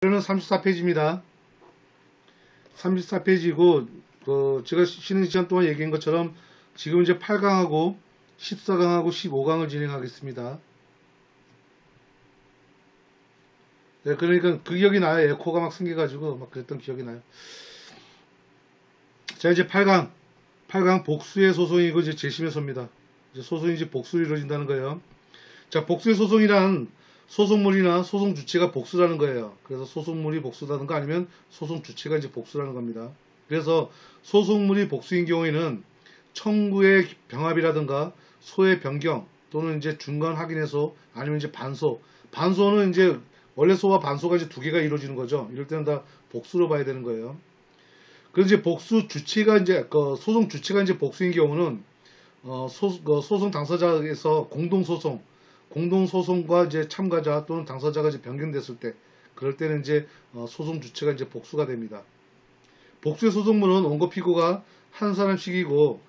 이거는 34페이지입니다. 34페이지고 제가 쉬는 시간 동안 얘기한 것처럼 지금 이제 8강하고 14강하고 15강을 진행하겠습니다. 네, 그러니까 그 기억이 나요. 에코가 막 생겨가지고 막 그랬던 기억이 나요. 자, 이제 8강 복수의 소송이고 이제 재심의 소입니다. 이제 소송이 이제 복수로 이루어진다는 거예요. 자, 복수의 소송이란 소송물이나 소송 주체가 복수라는 거예요. 그래서 소송물이 복수라든가 아니면 소송 주체가 이제 복수라는 겁니다. 그래서 소송물이 복수인 경우에는 청구의 병합이라든가 소의 변경 또는 이제 중간 확인해소 아니면 이제 반소는 이제 원래 소와 반소가 이제 두 개가 이루어지는 거죠. 이럴 때는 다 복수로 봐야 되는 거예요. 그래서 이제 복수 주체가 이제 소송 주체가 이제 복수인 경우는 소송 당사자에서 공동소송과 이제 참가자 또는 당사자가 이제 변경됐을 때, 그럴 때는 이제 소송 주체가 이제 복수가 됩니다. 복수의 소송물은 원고 피고가 한 사람씩이고,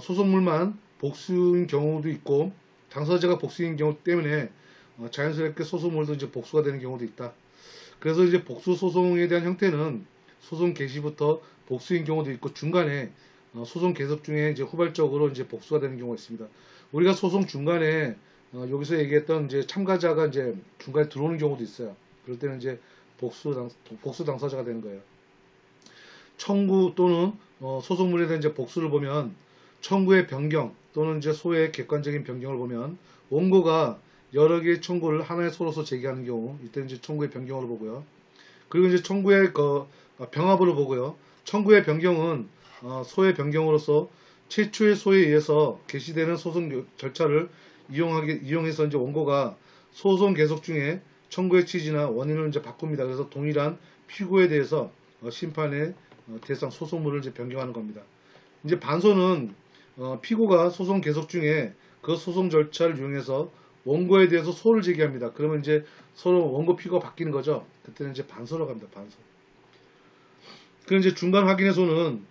소송물만 복수인 경우도 있고, 당사자가 복수인 경우 때문에 자연스럽게 소송물도 이제 복수가 되는 경우도 있다. 그래서 이제 복수 소송에 대한 형태는 소송 개시부터 복수인 경우도 있고 중간에 소송 계속 중에 이제 후발적으로 이제 복수가 되는 경우가 있습니다. 우리가 소송 중간에 여기서 얘기했던 이제 참가자가 이제 중간에 들어오는 경우도 있어요. 그럴 때는 이제 복수 당사자가 되는 거예요. 청구 또는 소송물에 대한 이제 복수를 보면 청구의 변경 또는 이제 소의 객관적인 변경을 보면 원고가 여러 개의 청구를 하나의 소로서 제기하는 경우 이때는 이제 청구의 변경으로 보고요. 그리고 이제 청구의 병합으로 보고요. 청구의 변경은 소의 변경으로서 최초의 소에 의해서 개시되는 소송 절차를 이용해서 이제 원고가 소송 계속 중에 청구의 취지나 원인을 이제 바꿉니다. 그래서 동일한 피고에 대해서 심판의 대상 소송물을 이제 변경하는 겁니다. 이제 반소는 피고가 소송 계속 중에 그 소송 절차를 이용해서 원고에 대해서 소를 제기합니다. 그러면 이제 서로 원고 피고가 바뀌는 거죠. 그때는 이제 반소로 갑니다. 반소. 그럼 이제 중간 확인해소는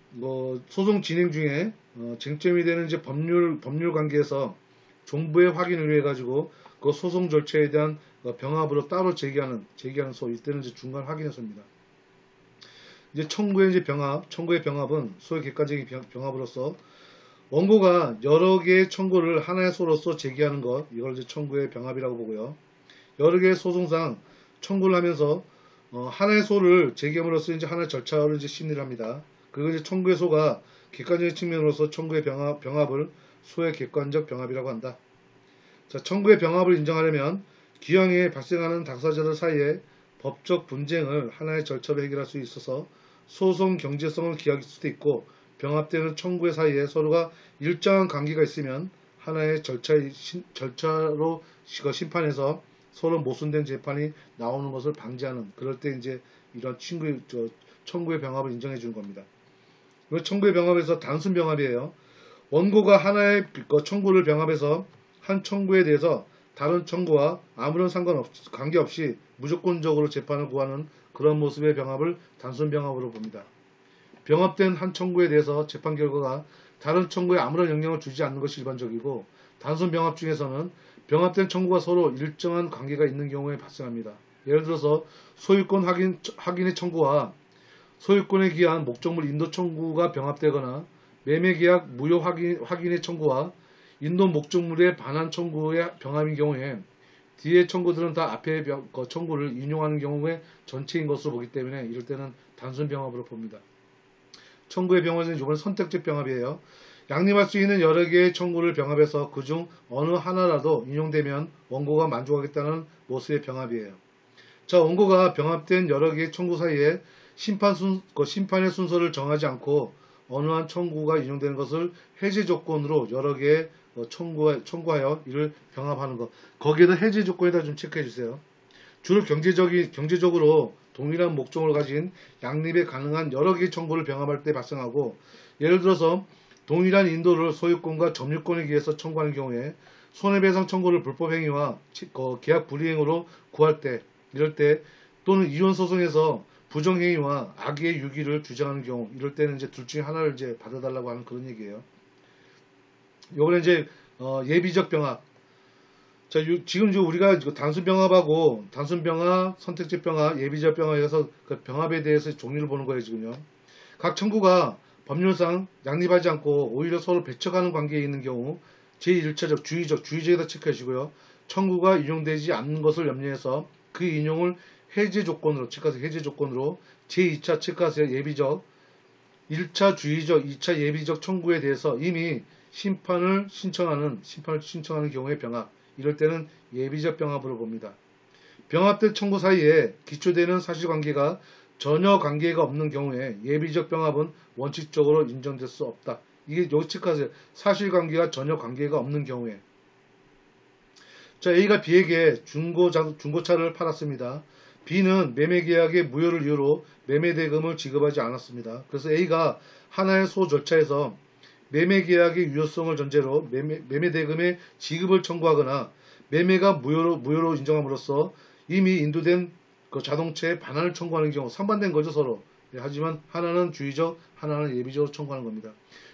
소송 진행 중에 쟁점이 되는 이제 법률 관계에서 정부의 확인을 위해 가지고 그 소송 절차에 대한 병합으로 따로 제기하는 소, 이때는 이제 중간 확인해소입니다. 이제 청구의 병합은 소의 객관적인 병합으로서 원고가 여러 개의 청구를 하나의 소로서 제기하는 것, 이걸 이제 청구의 병합이라고 보고요. 여러 개의 소송상 청구를 하면서 하나의 소를 제기함으로써 이제 하나의 절차를 이제 심리를 합니다. 그리고 이제 청구의 소가 객관적인 측면으로서 청구의 병합을 소의 객관적 병합이라고 한다. 자, 청구의 병합을 인정하려면 기형에 발생하는 당사자들 사이에 법적 분쟁을 하나의 절차로 해결할 수 있어서 소송 경제성을 기하할 수도 있고, 병합되는 청구의 사이에 서로가 일정한 관계가 있으면 하나의 절차로 심판해서 서로 모순된 재판이 나오는 것을 방지하는, 그럴 때 이제 이런 청구의 병합을 인정해 주는 겁니다. 그리고 청구의 병합에서 단순 병합이에요. 원고가 하나의 청구를 병합해서 한 청구에 대해서 다른 청구와 아무런 관계없이 무조건적으로 재판을 구하는 그런 모습의 병합을 단순 병합으로 봅니다. 병합된 한 청구에 대해서 재판 결과가 다른 청구에 아무런 영향을 주지 않는 것이 일반적이고, 단순 병합 중에서는 병합된 청구가 서로 일정한 관계가 있는 경우에 발생합니다. 예를 들어서 소유권 확인의 청구와 소유권에 기한 목적물 인도 청구가 병합되거나, 매매계약 무효 확인의 청구와 인도 목적물에 반한 청구의 병합인 경우에 뒤의 청구들은 다 앞의 청구를 인용하는 경우에 전체인 것으로 보기 때문에 이럴 때는 단순 병합으로 봅니다. 청구의 병합은 이번에 선택적 병합이에요. 양립할 수 있는 여러 개의 청구를 병합해서 그중 어느 하나라도 인용되면 원고가 만족하겠다는 모습의 병합이에요. 자, 원고가 병합된 여러 개의 청구 사이에 심판의 순서를 정하지 않고 어느 한 청구가 인용되는 것을 해제 조건으로 여러 개의 청구하여 이를 병합하는 것. 거기에다 해제 조건에다 좀 체크해 주세요. 주로 경제적으로 동일한 목적을 가진 양립에 가능한 여러 개의 청구를 병합할 때 발생하고, 예를 들어서 동일한 인도를 소유권과 점유권에 의해서 청구하는 경우에 손해배상 청구를 불법행위와 계약 불이행으로 구할 때, 이럴 때, 또는 이혼소송에서 부정행위와 악의의 유기를 주장하는 경우, 이럴 때는 이제 둘 중에 하나를 이제 받아달라고 하는 그런 얘기예요. 요번에 이제 예비적 병합. 자, 지금 이제 우리가 단순병합하고 단순병합, 선택적 병합, 예비적 병합에서 그 병합에 대해서 종류를 보는 거예요, 지금요. 각 청구가 법률상 양립하지 않고 오히려 서로 배척하는 관계에 있는 경우 제1차적, 주의적에다 체크하시고요. 청구가 인용되지 않는 것을 염려해서 그 인용을 해제 조건으로 체크하세요. 해제 조건으로 제2차 체크하세요. 예비적, 1차 주의적, 2차 예비적 청구에 대해서 이미 심판을 신청하는 경우의 병합, 이럴 때는 예비적 병합으로 봅니다. 병합된 청구 사이에 기초되는 사실관계가 전혀 관계가 없는 경우에 예비적 병합은 원칙적으로 인정될 수 없다. 이게 여기 체크하세요. 사실관계가 전혀 관계가 없는 경우에. 자, A가 B에게 중고차를 팔았습니다. B는 매매계약의 무효를 이유로 매매대금을 지급하지 않았습니다. 그래서 A가 하나의 소절차에서 매매계약의 유효성을 전제로 매매대금의 지급을 청구하거나 매매가 무효로 인정함으로써 이미 인도된 그 자동차의 반환을 청구하는 경우 상반된 거죠, 서로. 하지만 하나는 주의적, 하나는 예비적으로 청구하는 겁니다.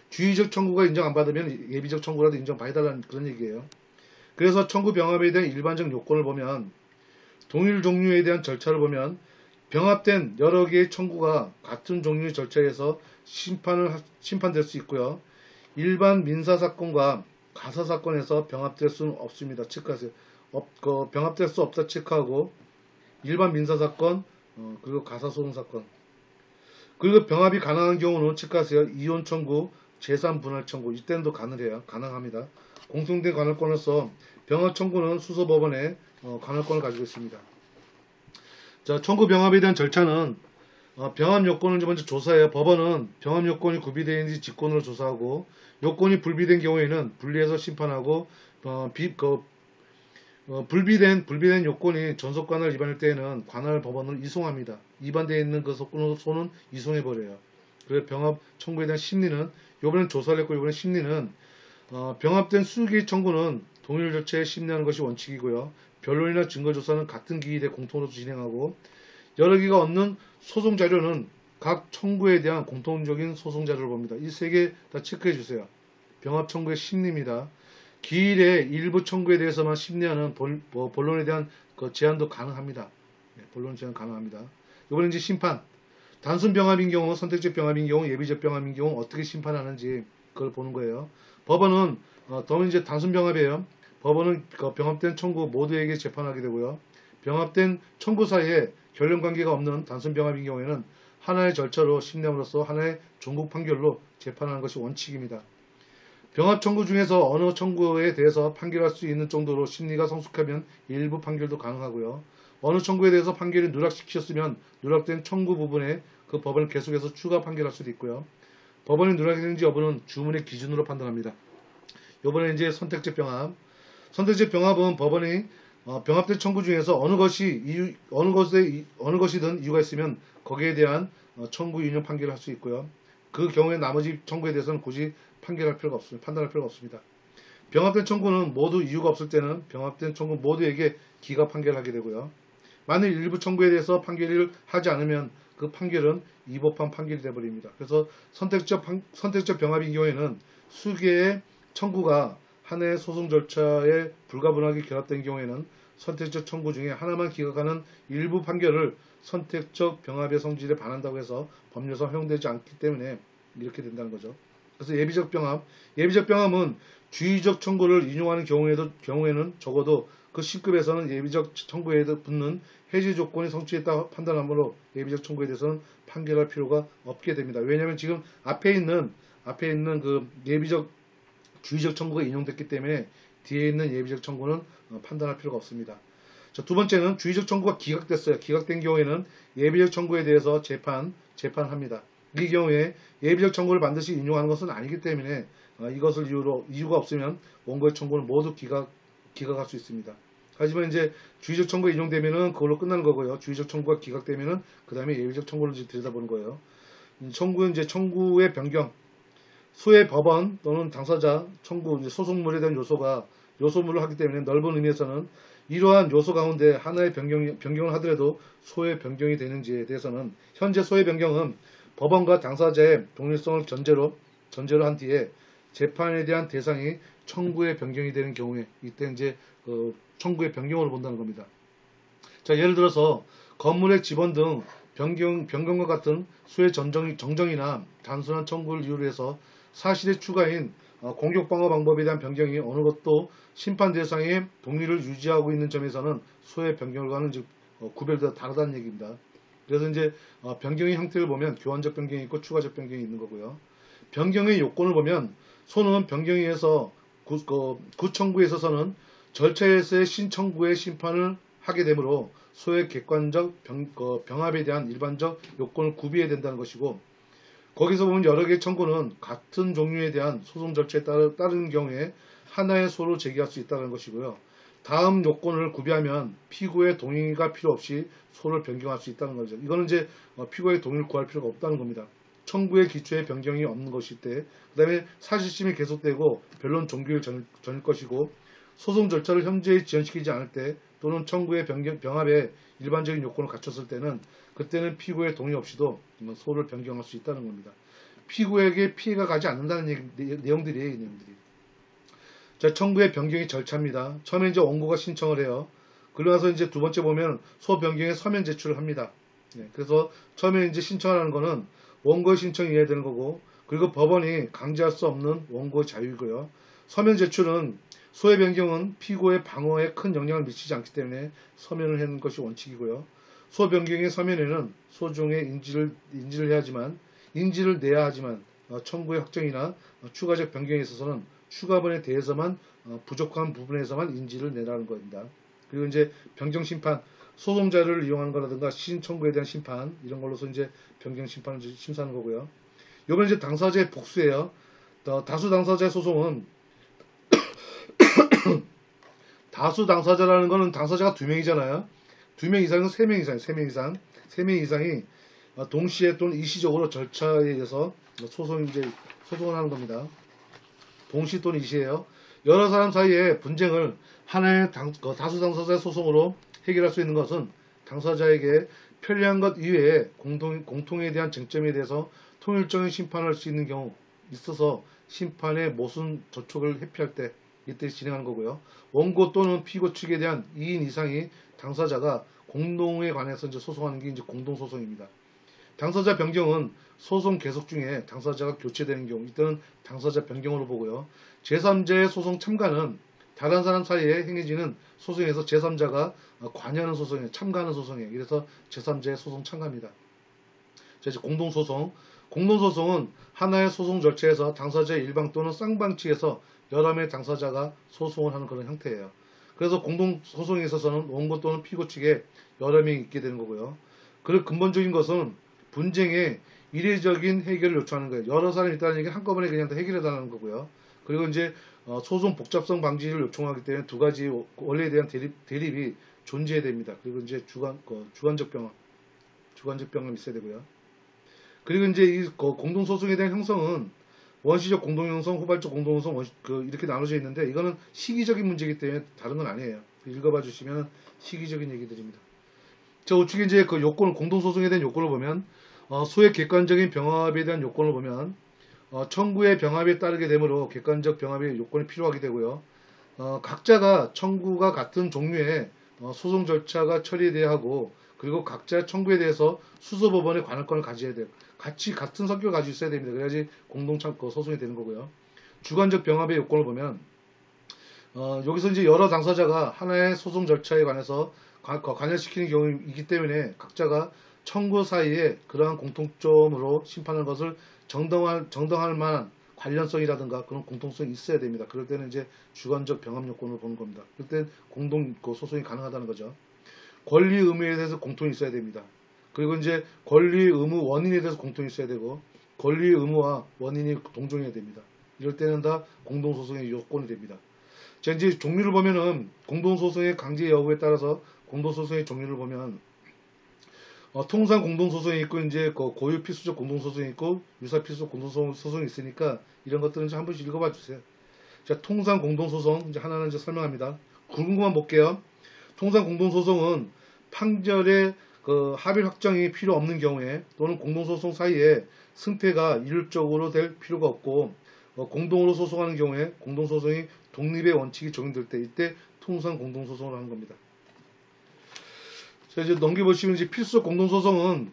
주의적 청구가 인정 안 받으면 예비적 청구라도 인정받아달라는 그런 얘기예요. 그래서 청구 병합에 대한 일반적 요건을 보면 동일 종류에 대한 절차를 보면 병합된 여러 개의 청구가 같은 종류의 절차에서 심판될 수 있고요. 일반 민사사건과 가사사건에서 병합될 수는 없습니다. 체크하세요. 병합될 수 없다 체크하고 일반 민사사건 그리고 가사소송사건 그리고 병합이 가능한 경우는 체크하세요. 이혼 청구, 재산 분할 청구 이때는 또 가능합니다. 공통된 관할권으로서 병합 청구는 수소법원에 관할권을 가지고 있습니다. 자, 청구 병합에 대한 절차는 병합 요건을 먼저 조사해요. 법원은 병합 요건이 구비되어 있는지 직권으로 조사하고 요건이 불비된 경우에는 분리해서 심판하고 불비된 요건이 전속관할 위반일 때에는 관할 법원으로 이송합니다. 위반되어 있는 그 소는 이송해버려요. 그래서 병합 청구에 대한 심리는 이번엔 조사를 했고 이번엔 심리는 병합된 수개의 청구는 동일 절차에 심리하는 것이 원칙이고요. 변론이나 증거조사는 같은 기일에 공통으로 진행하고 여러 개가 얻는 소송 자료는 각 청구에 대한 공통적인 소송 자료를 봅니다. 이 세 개 다 체크해 주세요. 병합 청구의 심리입니다. 기일의 일부 청구에 대해서만 심리하는 본론에 대한 그 제한도 가능합니다. 본론 제한 가능합니다. 이번에 이제 심판. 단순 병합인 경우, 선택적 병합인 경우, 예비적 병합인 경우 어떻게 심판하는지 그걸 보는 거예요. 법원은 더는 이제 단순 병합이에요. 법원은 병합된 청구 모두에게 재판하게 되고요. 병합된 청구 사이에 결론 관계가 없는 단순 병합인 경우에는 하나의 절차로 심리함으로써 하나의 종국 판결로 재판하는 것이 원칙입니다. 병합 청구 중에서 어느 청구에 대해서 판결할 수 있는 정도로 심리가 성숙하면 일부 판결도 가능하고요. 어느 청구에 대해서 판결이 누락시켰으면 누락된 청구 부분에 그 법원을 계속해서 추가 판결할 수도 있고요. 법원이 누락되는지 여부는 주문의 기준으로 판단합니다. 이번에 이제 선택적 병합. 선택적 병합은 법원이 병합된 청구 중에서 어느 것이든 이유가 있으면 거기에 대한 청구 인용 판결을 할 수 있고요. 그 경우에 나머지 청구에 대해서는 굳이 판단할 필요가 없습니다. 병합된 청구는 모두 이유가 없을 때는 병합된 청구 모두에게 기각 판결하게 되고요. 만일 일부 청구에 대해서 판결을 하지 않으면 그 판결은 이법한 판결이 되어버립니다. 그래서 선택적 병합인 경우에는 수개의 청구가 하나의 소송 절차에 불가분하게 결합된 경우에는 선택적 청구 중에 하나만 기각하는 일부 판결을 선택적 병합의 성질에 반한다고 해서 법률상 허용되지 않기 때문에 이렇게 된다는 거죠. 그래서 예비적 병합은 주의적 청구를 인용하는 경우에는 적어도 그 C급에서는 예비적 청구에 붙는 해지 조건이 성취했다 판단하므로 예비적 청구에 대해서는 판결할 필요가 없게 됩니다. 왜냐하면 지금 앞에 있는 그 주의적 청구가 인용됐기 때문에 뒤에 있는 예비적 청구는 판단할 필요가 없습니다. 자, 두 번째는 주의적 청구가 기각됐어요. 기각된 경우에는 예비적 청구에 대해서 재판합니다. 이 경우에 예비적 청구를 반드시 인용하는 것은 아니기 때문에 이것을 이유가 없으면 원고의 청구는 모두 기각할 수 있습니다. 하지만 이제 주의적 청구가 인용되면은 그걸로 끝나는 거고요. 주의적 청구가 기각되면은 그 다음에 예비적 청구를 들여다보는 거예요. 청구는 이제 청구의 변경, 소의 법원 또는 당사자 청구, 이제 소송물에 대한 요소물을 하기 때문에 넓은 의미에서는 이러한 요소 가운데 하나의 변경을 하더라도 소의 변경이 되는지에 대해서는 현재 소의 변경은 법원과 당사자의 동일성을 전제로 한 뒤에 재판에 대한 대상이 청구의 변경이 되는 경우에 이때 이제 청구의 변경으로 본다는 겁니다. 자, 예를 들어서 건물의 지번 등 변경과 같은 수의 정정이나 단순한 청구를 이유로 해서 사실의 추가인 공격 방어 방법에 대한 변경이 어느 것도 심판 대상의 동의를 유지하고 있는 점에서는 수의 변경과는 구별되어 다르다는 얘기입니다. 그래서 이제 변경의 형태를 보면 교환적 변경이 있고 추가적 변경이 있는 거고요. 변경의 요건을 보면 소는 변경에 의해서 구청구에 있어서는 절차에서의 신청구의 심판을 하게 되므로 소의 객관적 병합에 대한 일반적 요건을 구비해야 된다는 것이고, 거기서 보면 여러 개의 청구는 같은 종류에 대한 소송 절차에 따르는 경우에 하나의 소로 제기할 수 있다는 것이고요. 다음 요건을 구비하면 피고의 동의가 필요 없이 소를 변경할 수 있다는 거죠. 이거는 이제 피고의 동의를 구할 필요가 없다는 겁니다. 청구의 기초에 변경이 없는 것일 때, 그 다음에 사실심이 계속되고 변론 종결이 전일 것이고, 소송 절차를 현재에 지연시키지 않을 때 또는 청구의 병합에 일반적인 요건을 갖췄을 때는 그때는 피고의 동의 없이도 소를 변경할 수 있다는 겁니다. 피고에게 피해가 가지 않는다는 내용들이에요. 이 내용들이. 자, 청구의 변경의 절차입니다. 처음에 이제 원고가 신청을 해요. 그러고 나서 이제 두 번째 보면 소 변경에 서면 제출을 합니다. 그래서 처음에 이제 신청하는 거는 원고의 신청이 해야 되는 거고, 그리고 법원이 강제할 수 없는 원고의 자유이고요. 서면 제출은 소의 변경은 피고의 방어에 큰 영향을 미치지 않기 때문에 서면을 하는 것이 원칙이고요. 소 변경의 서면에는 소중의 인지를 내야 하지만 청구의 확정이나 추가적 변경에 있어서는 추가본에 대해서만 부족한 부분에서만 인지를 내라는 겁니다. 그리고 이제 변경 심판, 소송 자료를 이용하는 거라든가 신청구에 대한 심판, 이런 걸로서 이제 변경 심판을 심사하는 거고요. 이건 이제 당사자의 복수예요. 다수 당사자의 소송은 다수 당사자라는 거는 당사자가 2명이잖아요. 2명 이상은 3명 이상이에요. 3명 이상이 동시에 또는 일시적으로 절차에 의해서 소송을 하는 겁니다. 동시 또는 일시예요. 여러 사람 사이의 분쟁을 하나의 다수 당사자의 소송으로 해결할 수 있는 것은 당사자에게 편리한 것 이외에 공통에 대한 쟁점에 대해서 통일적인 심판을 할 수 있는 경우 있어서 심판의 모순 저촉을 회피할 때 이때 진행하는 거고요. 원고 또는 피고 측에 대한 2인 이상이 당사자가 공동에 관해서 이제 소송하는 게 이제 공동소송입니다. 당사자 변경은 소송 계속 중에 당사자가 교체되는 경우, 이때는 당사자 변경으로 보고요. 제3자의 소송 참가는 다른 사람 사이에 행해지는 소송에서 제3자가 관여하는 소송에 참가하는 소송이에요. 그래서 제3자의 소송 참가입니다. 자, 이제 공동소송. 공동소송은 하나의 소송 절차에서 당사자의 일방 또는 쌍방 측에서 여러 명의 당사자가 소송을 하는 그런 형태예요. 그래서 공동소송에 있어서는 원고 또는 피고 측에 여러 명이 있게 되는 거고요. 그리고 근본적인 것은 분쟁의 이례적인 해결을 요청하는 거예요. 여러 사람이 있다는 얘기는 한꺼번에 그냥 다 해결해달라는 거고요. 그리고 이제 소송 복잡성 방지를 요청하기 때문에 두 가지 원리에 대한 대립이 존재해야 됩니다. 그리고 이제 주관적 병합이 있어야 되고요. 그리고 이제 이 공동소송에 대한 형성은 원시적 공동형성, 후발적 공동형성 이렇게 나눠져 있는데, 이거는 시기적인 문제이기 때문에 다른 건 아니에요. 읽어봐 주시면 시기적인 얘기들입니다. 자, 우측에 이제 그 요건을, 공동소송에 대한 요건을 보면, 소의 객관적인 병합에 대한 요건을 보면, 청구의 병합에 따르게 되므로 객관적 병합의 요건이 필요하게 되고요. 각자가 청구가 같은 종류의 소송 절차가 처리돼야 하고, 그리고 각자 청구에 대해서 수소법원의 관할권을 가져야 돼요. 같은 성격을 가지고 있어야 됩니다. 그래야지 소송이 되는 거고요. 주관적 병합의 요건을 보면, 여기서 이제 여러 당사자가 하나의 소송 절차에 관해서 관여시키는 경우이기 때문에 각자가 청구 사이에 그러한 공통점으로 심판하는 것을 정당할 만한 관련성이라든가 그런 공통성이 있어야 됩니다. 그럴 때는 이제 주관적 병합 요건을 보는 겁니다. 그럴 때 소송이 가능하다는 거죠. 권리 의무에 대해서 공통이 있어야 됩니다. 그리고 이제 권리 의무 원인에 대해서 공통이 있어야 되고, 권리 의무와 원인이 동종해야 됩니다. 이럴 때는 다 공동소송의 요건이 됩니다. 자, 이제 종류를 보면은 공동소송의 강제 여부에 따라서 공동소송의 종류를 보면 통상 공동소송이 있고, 이제 고유 필수적 공동소송이 있고, 유사 필수적 공동소송이 있으니까 이런 것들은 이제 한 번씩 읽어봐 주세요. 자, 통상 공동소송 이제 하나는 이제 설명합니다. 굵은 것만 볼게요. 통상 공동소송은 판결의 합의 확정이 필요 없는 경우에, 또는 공동소송 사이에 승패가 일률적으로 될 필요가 없고, 공동으로 소송하는 경우에 공동소송이 독립의 원칙이 적용될 때, 이때 통상 공동소송을 하는 겁니다. 자, 이제 넘겨보시면 이제 필수적 공동소송은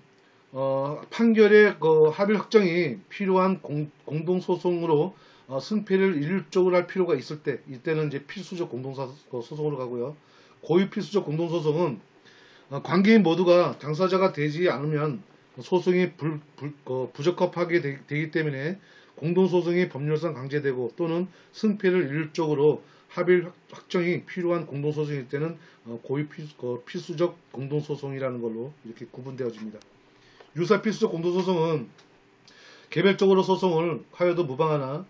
판결의 합의 확정이 필요한 공동소송으로 승패를 일률적으로 할 필요가 있을 때, 이때는 이제 필수적 공동소송으로 가고요. 고유 필수적 공동소송은 관계인 모두가 당사자가 되지 않으면 소송이 부적합하게 되기 때문에 공동소송이 법률상 강제되고 또는 승패를 일률적으로 합의 확정이 필요한 공동소송일 때는 고유 필수적 공동소송이라는 걸로 이렇게 구분되어집니다. 유사 필수적 공동소송은 개별적으로 소송을 하여도 무방하나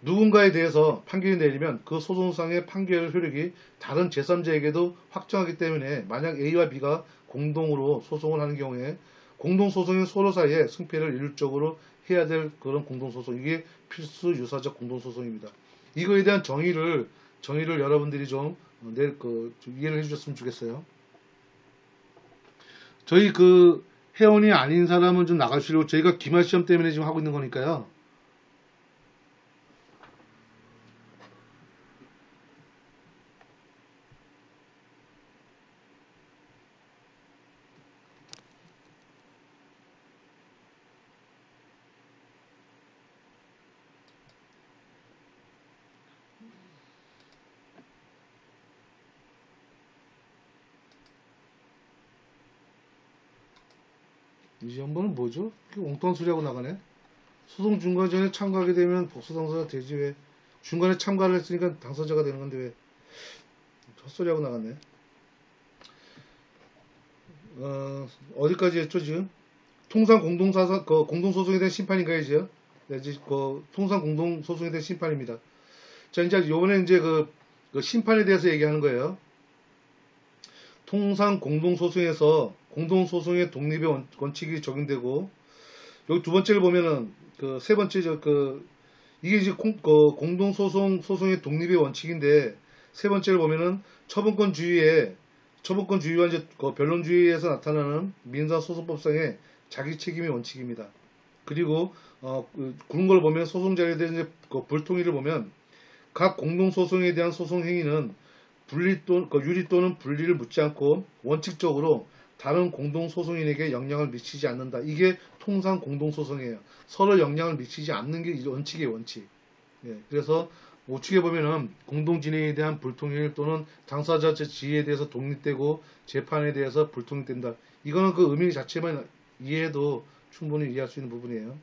누군가에 대해서 판결이 내리면 그 소송상의 판결 효력이 다른 제3자에게도 확정하기 때문에 만약 A와 B가 공동으로 소송을 하는 경우에 공동소송인 서로 사이에 승패를 일률적으로 해야 될 그런 공동소송, 이게 필수 유사적 공동소송입니다. 이거에 대한 정의를 여러분들이 좀 이해를 해주셨으면 좋겠어요. 저희 회원이 아닌 사람은 좀 나가시려고, 저희가 기말 시험 때문에 지금 하고 있는 거니까요. 이 정보는 뭐죠? 엉뚱한 소리하고 나가네. 소송 중간전에 참가하게 되면 복수 당사자가 되지, 왜 중간에 참가를 했으니까 당사자가 되는 건데 왜 헛소리하고 나갔네. 어디까지 했죠 지금? 통상 공동소송에 대한 심판인가요 이제? 네, 이제 통상 공동소송에 대한 심판입니다. 자, 이제 요번에 이제 심판에 대해서 얘기하는 거예요. 통상 공동소송에서 공동소송의 독립의 원칙이 적용되고, 여기 두 번째를 보면은 세 번째 이게 이제 공동소송의 독립의 원칙인데, 세 번째를 보면은 처분권주의와 이제 변론주의에서 나타나는 민사소송법상의 자기 책임의 원칙입니다. 그리고 그런 걸 보면 소송자료에 대한 이제 불통일을 보면 각 공동소송에 대한 소송 행위는 유리 또는 분리를 묻지 않고 원칙적으로 다른 공동소송인에게 영향을 미치지 않는다. 이게 통상 공동소송이에요. 서로 영향을 미치지 않는 게 원칙이에요, 원칙. 예, 그래서 우측에 보면은 공동진행에 대한 불통일 또는 당사자 지위에 대해서 독립되고 재판에 대해서 불통일된다. 이거는 그 의미 자체만 이해해도 충분히 이해할 수 있는 부분이에요.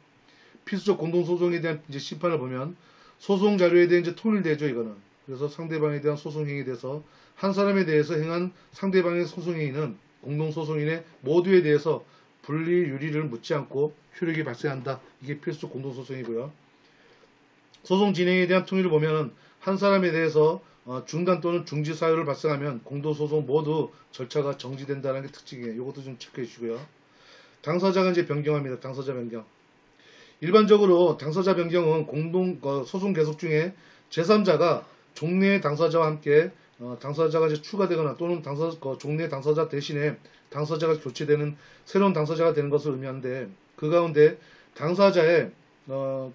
필수적 공동소송에 대한 이제 심판을 보면 소송 자료에 대해 이제 통일되죠, 이거는. 그래서 상대방에 대한 소송행위에 대해서 한 사람에 대해서 행한 상대방의 소송행위는 공동소송인의 모두에 대해서 분리 유리를 묻지 않고 효력이 발생한다. 이게 필수 공동소송이고요. 소송 진행에 대한 통일을 보면은 한 사람에 대해서 중단 또는 중지 사유를 발생하면 공동소송 모두 절차가 정지된다는 게 특징이에요. 이것도 좀 체크해 주시고요. 당사자가 이제 변경합니다. 당사자 변경. 일반적으로 당사자 변경은 소송 계속 중에 제3자가 종래의 당사자와 함께 당사자가 이제 추가되거나 또는 종래 당사자 대신에 당사자가 교체되는 새로운 당사자가 되는 것을 의미하는데, 그 가운데 당사자의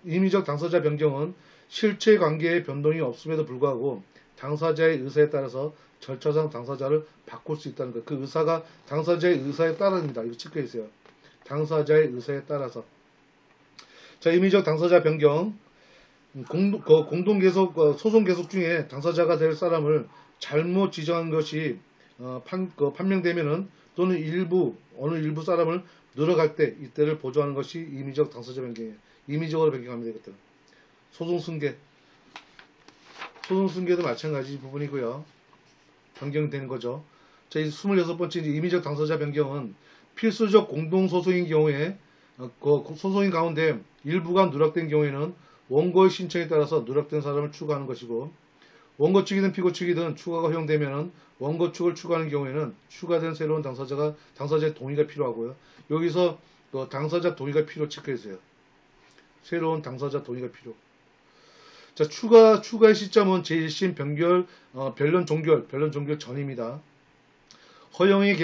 임의적 당사자 변경은 실체 관계의 변동이 없음에도 불구하고 당사자의 의사에 따라서 절차상 당사자를 바꿀 수 있다는 것. 그 의사가 당사자의 의사에 따라입니다. 이거 체크해 주세요. 당사자의 의사에 따라서. 자, 임의적 당사자 변경. 소송 계속 중에 당사자가 될 사람을 잘못 지정한 것이 판명되면은 또는 어느 일부 사람을 늘어갈 때 이때를 보조하는 것이 임의적 당사자 변경이에요. 임의적으로 변경합니다. 이것들은. 소송 승계도 마찬가지 부분이고요. 변경되는 거죠. 자, 이 26번째 임의적 당사자 변경은 필수적 공동소송인 경우에 소송인 가운데 일부가 누락된 경우에는 원고의 신청에 따라서 누락된 사람을 추가하는 것이고, 원고 측이든 피고 측이든 추가가 허용되면 원고 측을 추가하는 경우에는 추가된 새로운 당사자의 동의가 필요하고요. 여기서 당사자 동의가 필요 체크해주세요. 새로운 당사자 동의가 필요. 자, 추가의 시점은 제1심 변론 종결 전입니다. 허용이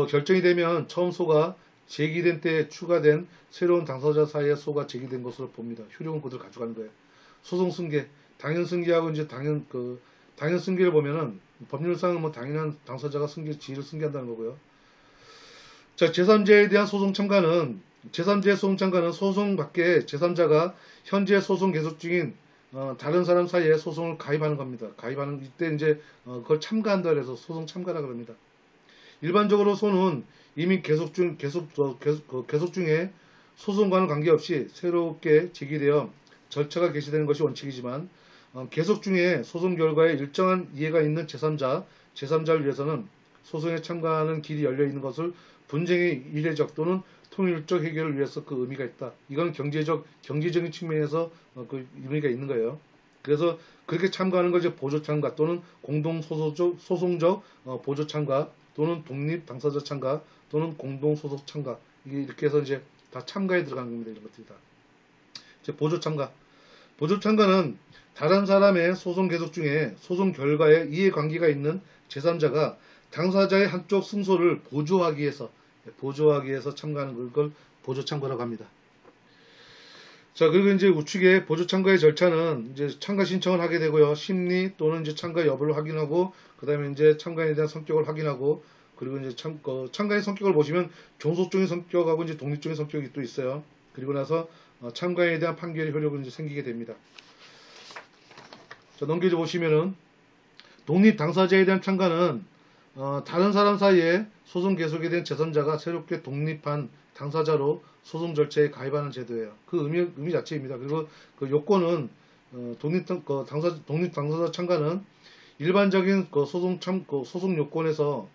결정이 되면 처음 소가 제기된 때 추가된 새로운 당사자 사이에 소가 제기된 것으로 봅니다. 효력은 그대로 가져가는 거예요. 소송 승계, 당연 승계하고 이제 당연 승계를 보면은 법률상은 뭐 당연한 당사자가 지위를 승계한다는 거고요. 자, 제3자에 대한 소송 참가는 제3자의 소송 참가는 소송 밖에 제3자가 현재 소송 계속 중인 다른 사람 사이에 소송을 가입하는 겁니다. 가입하는 이때 이제 그걸 참가한다 그래서 소송 참가라 그럽니다. 일반적으로 소는 이미 계속 중에 소송과는 관계없이 새롭게 제기되어 절차가 개시되는 것이 원칙이지만 계속 중에 소송 결과에 일정한 이해가 있는 제3자를 위해서는 소송에 참가하는 길이 열려 있는 것을 분쟁의 이례적 또는 통일적 해결을 위해서 그 의미가 있다. 이건 경제적인 측면에서 그 의미가 있는 거예요. 그래서 그렇게 참가하는 것이 보조 참가 또는 공동 소송적 보조 참가 또는 독립 당사자 참가 또는 공동 소속 참가 이렇게 해서 이제 다 참가에 들어가는 겁니다. 이런 것들이 다. 이제 보조 참가. 보조 참가는 다른 사람의 소송 계속 중에 소송 결과에 이해관계가 있는 제3자가 당사자의 한쪽 승소를 보조하기 위해서 참가하는 걸 보조 참가라고 합니다. 자, 그리고 이제 우측에 보조 참가의 절차는 이제 참가 신청을 하게 되고요. 심리 또는 이제 참가 여부를 확인하고, 그 다음에 이제 참가에 대한 성격을 확인하고, 그리고 이제 참가의 성격을 보시면 종속적인 성격하고 이제 독립적인 성격이 또 있어요. 그리고 나서 참가에 대한 판결의 효력은 이제 생기게 됩니다. 자, 넘겨져 보시면은 독립 당사자에 대한 참가는 다른 사람 사이에 소송 계속에 대한 제3자가 새롭게 독립한 당사자로 소송 절차에 가입하는 제도예요. 그 의미 자체입니다. 그리고 그 요건은 독립 당사자 참가는 일반적인 소송 요건에서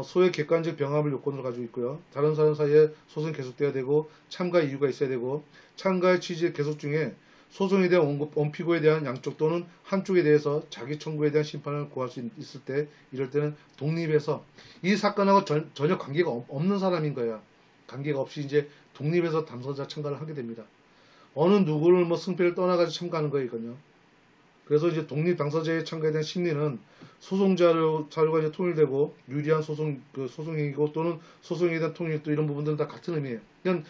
소의 객관적 병합을 요건으로 가지고 있고요. 다른 사람 사이에 소송이 계속돼야 되고 참가 이유가 있어야 되고 참가의 취지 계속 중에 소송에 대한 원피고에 대한 양쪽 또는 한쪽에 대해서 자기 청구에 대한 심판을 구할 수 있을 때 이럴 때는 독립해서 이 사건하고 전혀 관계가 없는 사람인 거예요. 관계가 없이 이제 독립해서 당사자 참가를 하게 됩니다. 어느 누구를 뭐 승패를 떠나가지고 참가하는 거거든요. 그래서 이제 독립 당사자의 참가에 대한 심리는 소송자료가 이제 통일되고 유리한 소송이고 또는 소송에 대한 통일 또 이런 부분들은 다 같은 의미예요. 그러니까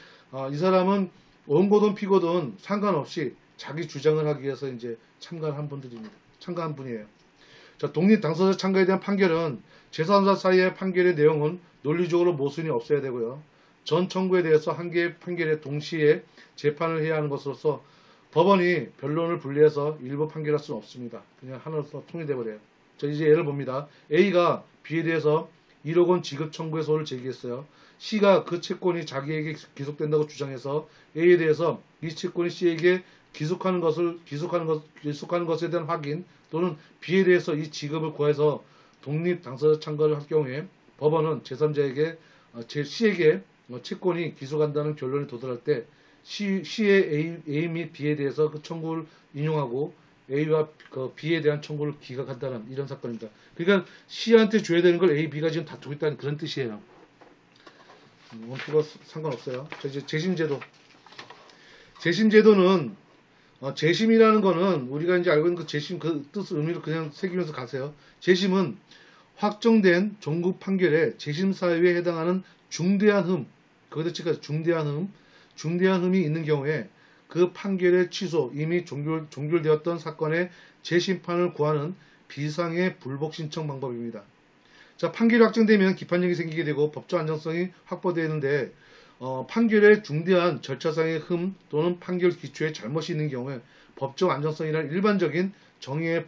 이 사람은 원고든 피고든 상관없이 자기 주장을 하기 위해서 이제 참가한 분이에요. 자, 독립 당사자 참가에 대한 판결은 제3자 사이의 판결의 내용은 논리적으로 모순이 없어야 되고요. 전 청구에 대해서 한 개의 판결에 동시에 재판을 해야 하는 것으로서 법원이 변론을 분리해서 일부 판결할 수는 없습니다. 그냥 하나로 통일돼 버려요. 자, 이제 예를 봅니다. A가 B에 대해서 1억 원 지급 청구의 소를 제기했어요. C가 그 채권이 자기에게 기속된다고 주장해서 A에 대해서 이 채권이 C에게 기속하는 것에 대한 확인 또는 B에 대해서 이 지급을 구해서 독립 당사자 참가를 할 경우에 법원은 제3자에게 C에게 채권이 기속한다는 결론에 도달할 때 C의 A 및 B에 대해서 그 청구를 인용하고 A와 B에 대한 청구를 기각한다는 이런 사건입니다. 그러니까 C한테 줘야 되는 걸 A, B가 지금 다투고 있다는 그런 뜻이에요. 원표가 상관없어요. 자, 이제 재심제도. 재심제도는 재심이라는 거는 우리가 이제 알고 있는 그 재심 그 뜻 의미를 그냥 새기면서 가세요. 재심은 확정된 종국 판결에 재심 사유에 해당하는 중대한 흠, 거기다 치까 중대한 흠이 있는 경우에 그 판결의 취소, 이미 종결되었던 사건의 재심판을 구하는 비상의 불복 신청 방법입니다. 자, 판결이 확정되면 기판력이 생기게 되고 법적 안정성이 확보되는데 판결의 중대한 절차상의 흠 또는 판결 기초에 잘못이 있는 경우에 법적 안정성이라는 일반적인 정의에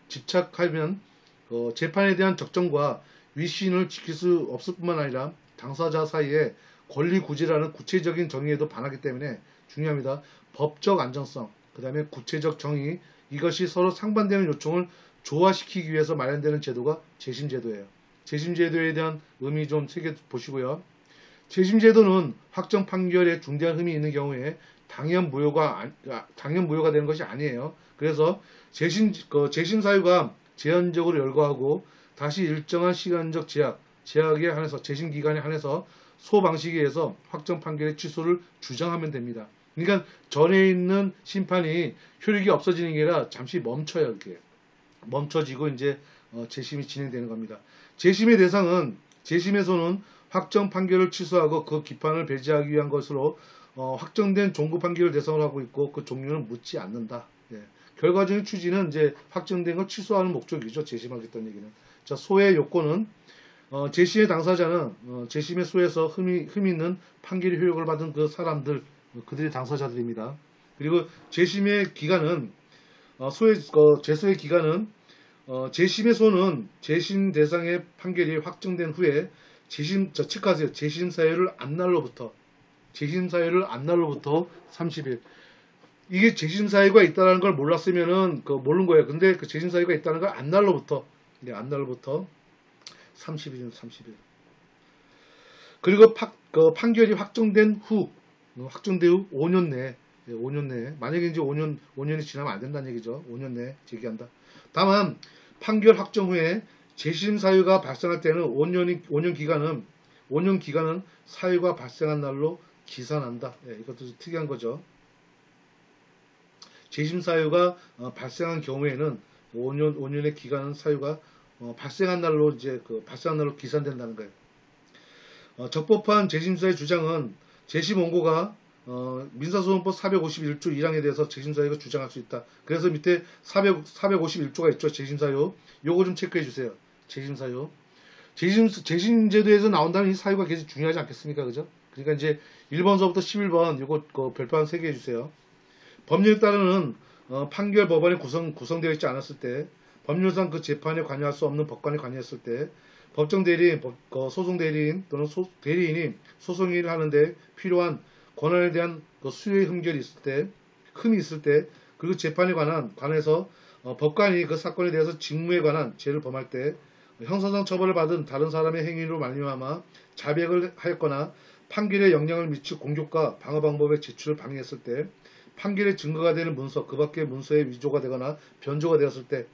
집착하면 재판에 대한 적정과 위신을 지킬 수 없을 뿐만 아니라 당사자 사이에 권리 구제라는 구체적인 정의에도 반하기 때문에 중요합니다. 법적 안정성, 그 다음에 구체적 정의, 이것이 서로 상반되는 요청을 조화시키기 위해서 마련되는 제도가 재심제도예요. 재심제도에 대한 의미 좀 새겨보시고요. 재심제도는 확정 판결에 중대한 흠이 있는 경우에 당연 무효가 되는 것이 아니에요. 그래서 재심 사유가 제한적으로 열거하고 다시 일정한 시간적 제약에 한해서 재심 기간에 한해서 소방식에 의해서 확정 판결의 취소를 주장하면 됩니다. 그러니까 전에 있는 심판이 효력이 없어지는 게 아니라 잠시 멈춰요. 이렇게 멈춰지고 이제 재심이 진행되는 겁니다. 재심의 대상은 재심에서는 확정 판결을 취소하고 그 기판을 배제하기 위한 것으로 확정된 종구 판결을 대상으로 하고 있고 그 종류는 묻지 않는다. 예. 결과적인 취지는 이제 확정된 걸 취소하는 목적이죠. 재심하겠다는 얘기는. 자, 소의 요건은 재심의 당사자는 재심의 소에서 흠이 있는 판결의 효력을 받은 그 사람들, 그들이 당사자들입니다. 그리고 재심의 기간은 재소의 기간은 재심의 소는 재심 대상의 판결이 확정된 후에 체크하세요. 재심 사유를 안 날로부터 30일. 이게 재심 사유가 있다는 걸 몰랐으면은 모르는 거예요. 근데 그 재심 사유가 있다는 걸 안 날로부터 30일이면 30일. 그리고 판결이 확정된 후 5년 내에 5년 내에 만약에 이제 5년이 지나면 안 된다는 얘기죠. 5년 내에 제기한다. 다만 판결 확정 후에 재심 사유가 발생할 때는 5년 기간은 사유가 발생한 날로 기산한다. 예, 이것도 특이한 거죠. 재심 사유가 발생한 경우에는 5년의 기간은 사유가 발생한 날로 기산된다는 거예요. 적법한 재심사의 주장은 재심 원고가 민사소송법 451조 1항에 대해서 재심사유가 주장할 수 있다. 그래서 밑에 451조가 있죠. 재심사유. 요거 좀 체크해 주세요. 재심사유. 재심제도에서 나온다면 이 사유가 굉장히 중요하지 않겠습니까? 그죠? 그러니까 이제 1번서부터 11번 요거 별표한 3개 해주세요. 법률에 따르는 판결 법원이 구성되어 있지 않았을 때, 법률상 그 재판에 관여할 수 없는 법관이 관여했을 때, 법정 대리인, 소송 대리인 또는 대리인이 소송 일을 하는데 필요한 권한에 대한 수요의 흠결이 있을 때, 흠이 있을 때, 그리고 재판에 관해서 법관이 그 사건에 대해서 직무에 관한 죄를 범할 때, 형사상 처벌을 받은 다른 사람의 행위로 말미암아 자백을 하였거나 판결에 영향을 미칠 공격과 방어 방법의 제출을 방해했을 때, 판결의 증거가 되는 문서, 그 밖의 문서에 위조가 되거나 변조가 되었을 때,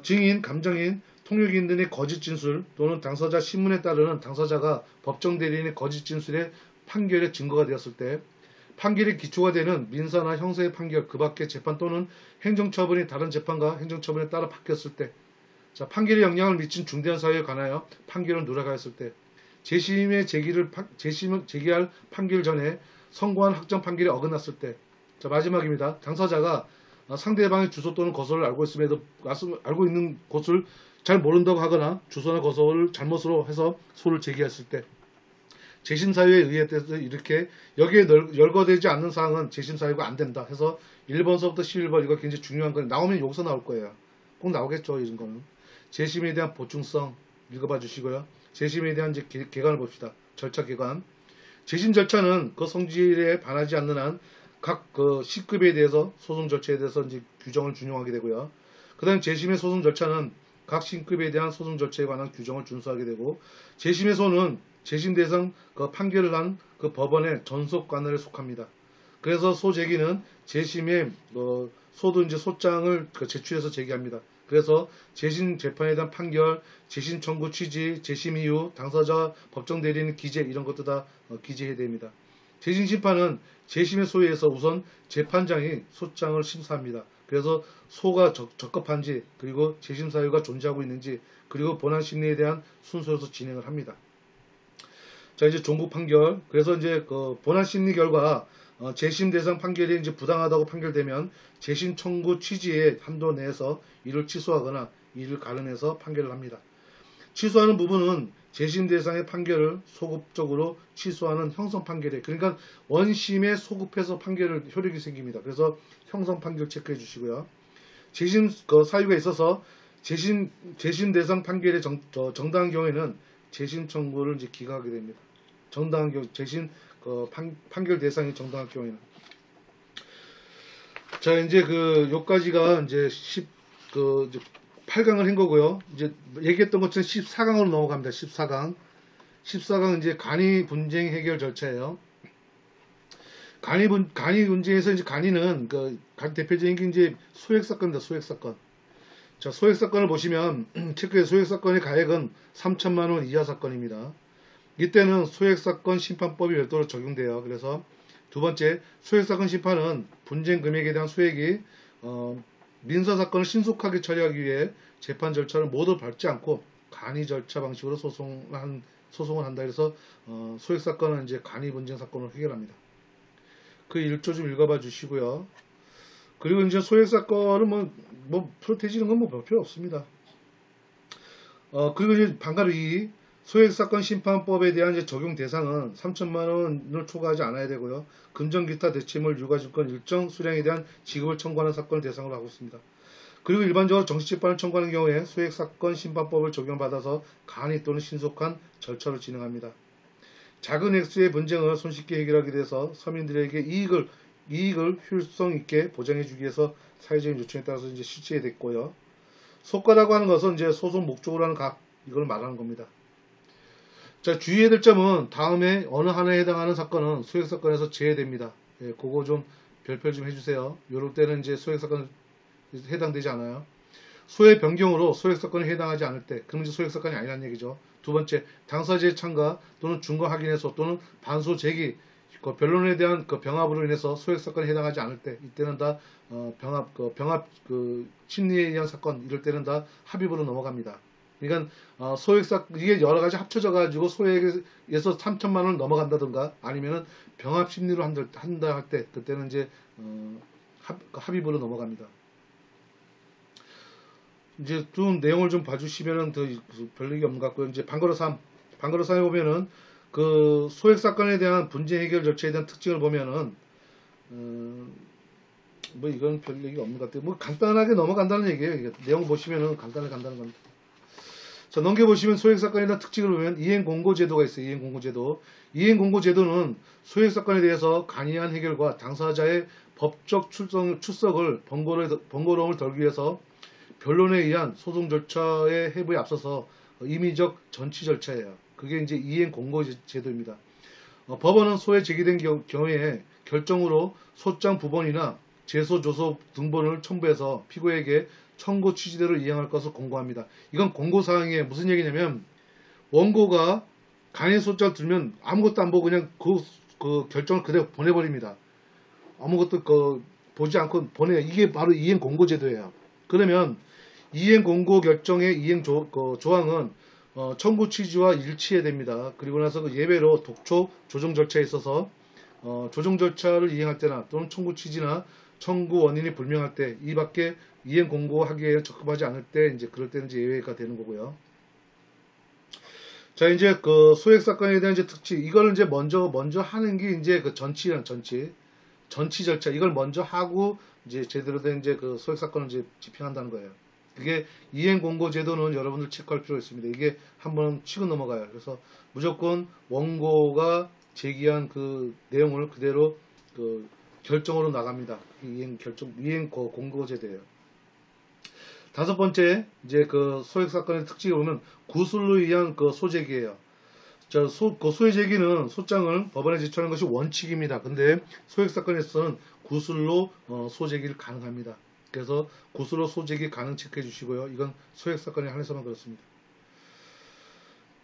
증인, 감정인, 통역인 등의 거짓 진술 또는 당사자 신문에 따르는 당사자가 법정 대리인의 거짓 진술에 판결의 증거가 되었을 때, 판결의 기초가 되는 민사나 형사의 판결, 그 밖의 재판 또는 행정처분이 다른 재판과 행정처분에 따라 바뀌었을 때, 자, 판결에 영향을 미친 중대한 사유에 관하여 판결을 누락하였을 때, 재심을 제기할 판결 전에 선고한 확정 판결이 어긋났을 때, 자, 마지막입니다. 당사자가 상대방의 주소 또는 거소를 알고 있는 곳을 잘 모른다고 하거나 주소나 거소를 잘못으로 해서 소를 제기했을 때, 재심 사유에 의해서 이렇게 여기에 열거되지 않는 사항은 재심 사유가 안 된다 해서 1번서부터 11번 이거 굉장히 중요한 거예요. 나오면 여기서 나올 거예요. 꼭 나오겠죠, 이런 거는. 재심에 대한 보충성 읽어봐 주시고요. 재심에 대한 이제 개관을 봅시다. 절차 개관. 재심 절차는 그 성질에 반하지 않는 한 각 시급에 대해서 소송 절차에 대해서 이제 규정을 준용하게 되고요. 그 다음 재심의 소송 절차는 각 신급에 대한 소송 절차에 관한 규정을 준수하게 되고, 재심의 소는 재심 대상 판결을 한 그 법원의 전속 관할에 속합니다. 그래서 소 제기는 재심의 소도 이제 소장을 제출해서 제기합니다. 그래서 재심 재판에 대한 판결, 재심 청구 취지, 재심 이유, 당사자, 법정 대리인 기재 이런 것도 다 기재해야 됩니다. 재심 심판은 재심의 소에서 우선 재판장이 소장을 심사합니다. 그래서 소가 적법한지, 그리고 재심 사유가 존재하고 있는지, 그리고 본안 심리에 대한 순서에서 진행을 합니다. 자, 이제 종국 판결. 그래서 이제 본안 심리 결과 재심 대상 판결이 이제 부당하다고 판결되면 재심 청구 취지의 한도 내에서 이를 취소하거나 이를 가름해서 판결을 합니다. 취소하는 부분은 재심 대상의 판결을 소급적으로 취소하는 형성 판결에, 그러니까 원심에 소급해서 판결을 효력이 생깁니다. 그래서 형성 판결 체크해 주시고요. 재심 사유가 있어서 재심 대상 판결의 정당한 경우에는 재심 청구를 이제 기각하게 됩니다. 정당한 경우 재심 판결 대상이 정당한 경우에는. 자, 이제 요까지가 이제 8강을 한 거고요. 이제 얘기했던 것처럼 14강으로 넘어갑니다. 14강. 14강은 이제 간이 분쟁 해결 절차예요. 간이 분쟁에서 이제 간이는 대표적인 게 이제 소액사건입니다. 소액사건. 자, 소액사건을 보시면 체크해 소액사건의 가액은 3천만 원 이하 사건입니다. 이때는 소액사건 심판법이 별도로 적용돼요. 그래서 두 번째, 소액사건 심판은 분쟁 금액에 대한 소액이 민사사건을 신속하게 처리하기 위해 재판 절차를 모두 밟지 않고 간이 절차 방식으로 소송을 한다. 그래서 소액사건은 이제 간이 분쟁 사건을 해결합니다. 그 1조 좀 읽어봐 주시고요. 그리고 이제 소액 사건은 뭐 프로테지는 건 뭐 필요 없습니다. 그리고 이제 반가르기 소액사건 심판법에 대한 이제 적용 대상은 3천만 원을 초과하지 않아야 되고요. 금전 기타 대체물 유가증권 일정 수량에 대한 지급을 청구하는 사건을 대상으로 하고 있습니다. 그리고 일반적으로 정식재판을 청구하는 경우에 소액사건 심판법을 적용받아서 간이 또는 신속한 절차를 진행합니다. 작은 액수의 분쟁을 손쉽게 해결하기 위해서 서민들에게 이익을 효율성 있게 보장해주기 위해서 사회적인 요청에 따라서 이제 실시됐고요. 속가라고 하는 것은 이제 소송 목적으로 하는 각 이걸 말하는 겁니다. 자, 주의해야 될 점은 다음에 어느 하나에 해당하는 사건은 소액사건에서 제외됩니다. 예, 그거 좀 별표 좀 해주세요. 요럴 때는 이제 소액사건 해당되지 않아요. 소액 변경으로 소액사건에 해당하지 않을 때, 그럼 이제 소액사건이 아니라는 얘기죠. 두 번째, 당사자의 참가 또는 준거 확인에서 또는 반소 제기, 그 변론에 대한 그 병합으로 인해서 소액사건에 해당하지 않을 때, 이때는 다 병합 심리에 의한 사건, 이럴 때는 다 합의부로 넘어갑니다. 그러니까 이게 여러 가지 합쳐져 가지고 소액에서 3천만 원을 넘어간다든가 아니면은 병합 심리로 한다 할 때, 그때는 이제 합의부로 넘어갑니다. 이제 좀 내용을 좀 봐주시면은 더 별 얘기 없는 것 같고요. 이제 방거로 3에 보면은 그 소액 사건에 대한 분쟁 해결 절차에 대한 특징을 보면은 뭐 이건 별 얘기 없는 것 같아요. 뭐 간단하게 넘어간다는 얘기예요. 내용 보시면은 간단한 겁니다. 자, 넘겨보시면 소액 사건에 대한 특징을 보면 이행 공고 제도가 있어요. 이행 공고 제도. 이행 공고 제도는 소액 사건에 대해서 간이한 해결과 당사자의 법적 출석을 번거로움을 덜기 위해서 변론에 의한 소송 절차의 해부에 앞서서 임의적 전치 절차예요. 그게 이제 이행 공고 제도입니다. 법원은 소에 제기된 경우에 결정으로 소장 부본이나 제소 조소 등본을 첨부해서 피고에게 청구 취지대로 이행할 것을 공고합니다. 이건 공고사항에 무슨 얘기냐면 원고가 간이 소장을 들면 아무것도 안 보고 그냥 그 결정을 그대로 보내버립니다. 아무것도 보지 않고 보내요. 이게 바로 이행 공고 제도예요. 그러면 이행 공고 결정의 이행 조항은 청구 취지와 일치해야 됩니다. 그리고 나서 그 예외로 독촉 조정 절차에 있어서 조정 절차를 이행할 때나 또는 청구 취지나 청구 원인이 불명할 때 이 밖에 이행 공고하기에 적합하지 않을 때 이제 그럴 때는 이제 예외가 되는 거고요. 자, 이제 그 소액 사건에 대한 이제 특징 이걸 이제 먼저 하는 게 이제 그 전치 절차 이걸 먼저 하고 이제 제대로 된 이제 그 소액 사건을 이제 집행한다는 거예요. 이게 이행 공고 제도는 여러분들 체크할 필요가 있습니다. 이게 한번 치고 넘어가요. 그래서 무조건 원고가 제기한 그 내용을 그대로 그 결정으로 나갑니다. 이행 공고 제도예요. 다섯 번째, 이제 그 소액 사건의 특징을 보면 구술로 의한 그 소제기예요. 그 소의 제기는 소장을 법원에 제출하는 것이 원칙입니다. 근데 소액 사건에서는 구술로 소제기를 가능합니다. 그래서 구술로 소제기 가능 체크해 주시고요. 이건 소액 사건에 한해서만 그렇습니다.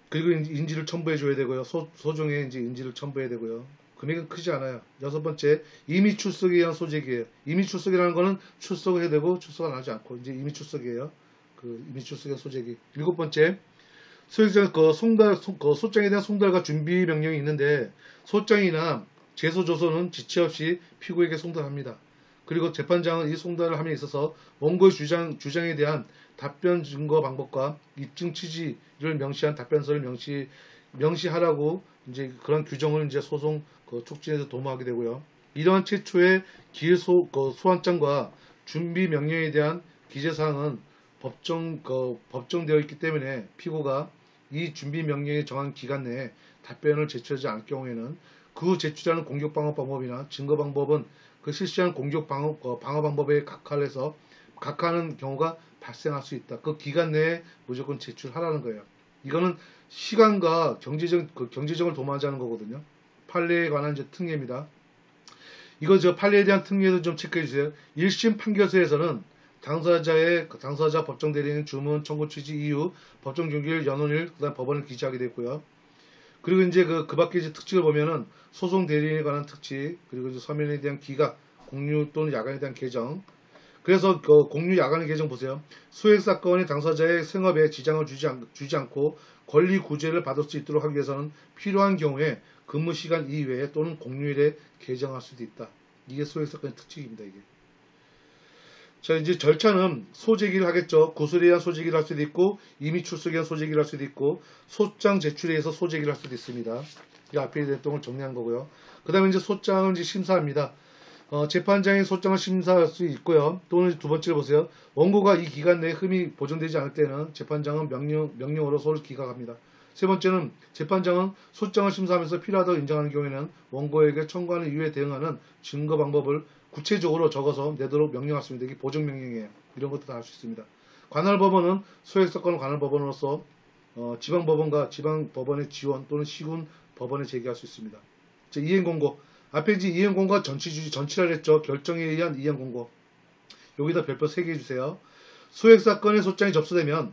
그리고 인지를 첨부해 줘야 되고요. 소종에 이제 인지를 첨부해야 되고요. 금액은 크지 않아요. 여섯 번째, 이미 출석에 의한 소제기예요. 이미 출석이라는 거는 출석을 해야 되고 출석을 안 하지 않고 이제 이미 출석이에요. 그 이미 출석의 소제기. 일곱 번째, 소액장 소장에 대한 송달과 준비 명령이 있는데 소장이나 제소 조서는 지체 없이 피고에게 송달합니다. 그리고 재판장은 이 송달을 함에 있어서 원고의 주장에 대한 답변 증거 방법과 입증 취지를 명시한 답변서를 명시하라고 이제 그런 규정을 이제 소송 촉진에서 도모하게 되고요. 이러한 최초의 소환장과 준비 명령에 대한 기재사항은 법정되어 있기 때문에 피고가 이 준비 명령에 정한 기간 내에 답변을 제출하지 않을 경우에는 그 제출하는 공격 방어 방법이나 증거 방법은 그 실시하는 공격 방어 방법에 각하하는 경우가 발생할 수 있다. 그 기간 내에 무조건 제출하라는 거예요. 이거는 시간과 경제적을 도모하자는 거거든요. 판례에 관한 이제 특례입니다. 이거 판례에 대한 특례도 좀 체크해 주세요. 1심 판결서에서는 당사자 법정 대리인 주문 청구 취지 이유 법정 종결 연원일 그다음 법원을 기재하게 됐고요. 그리고 이제 그 밖에 이제 특징을 보면은 소송 대리인에 관한 특징 그리고 이제 서면에 대한 기각 공유 또는 야간에 대한 개정. 그래서 그 공유 야간의 개정 보세요. 소액 사건의 당사자의 생업에 지장을 주지 않고 권리 구제를 받을 수 있도록 하기 위해서는 필요한 경우에 근무 시간 이외에 또는 공휴일에 개정할 수도 있다. 이게 소액 사건의 특징입니다. 이게. 자, 이제 절차는 소재기를 하겠죠. 구술에 의한 소재기를 할 수도 있고, 이미 출석에 의한 소재기를 할 수도 있고, 소장 제출에 의해서 소재기를 할 수도 있습니다. 이 앞에 내용을 정리한 거고요. 그 다음에 이제 소장을 이제 심사합니다. 재판장이 소장을 심사할 수 있고요. 또는 두 번째로 보세요. 원고가 이 기간 내에 흠이 보존되지 않을 때는 재판장은 명령으로 소를 기각합니다. 세 번째는 재판장은 소장을 심사하면서 필요하다고 인정하는 경우에는 원고에게 청구하는 이유에 대응하는 증거 방법을 구체적으로 적어서 내도록 명령할 수 있습니다. 이게 보증명령이에요. 이런 것도 다 할 수 있습니다. 관할법원은 소액사건을 관할법원으로서 지방법원과 지방법원의 지원 또는 시군 법원에 제기할 수 있습니다. 이행공고. 앞에 이제 이행공고가 전치를 했죠. 결정에 의한 이행공고. 여기다 별표 3개 해주세요. 소액사건의 소장이 접수되면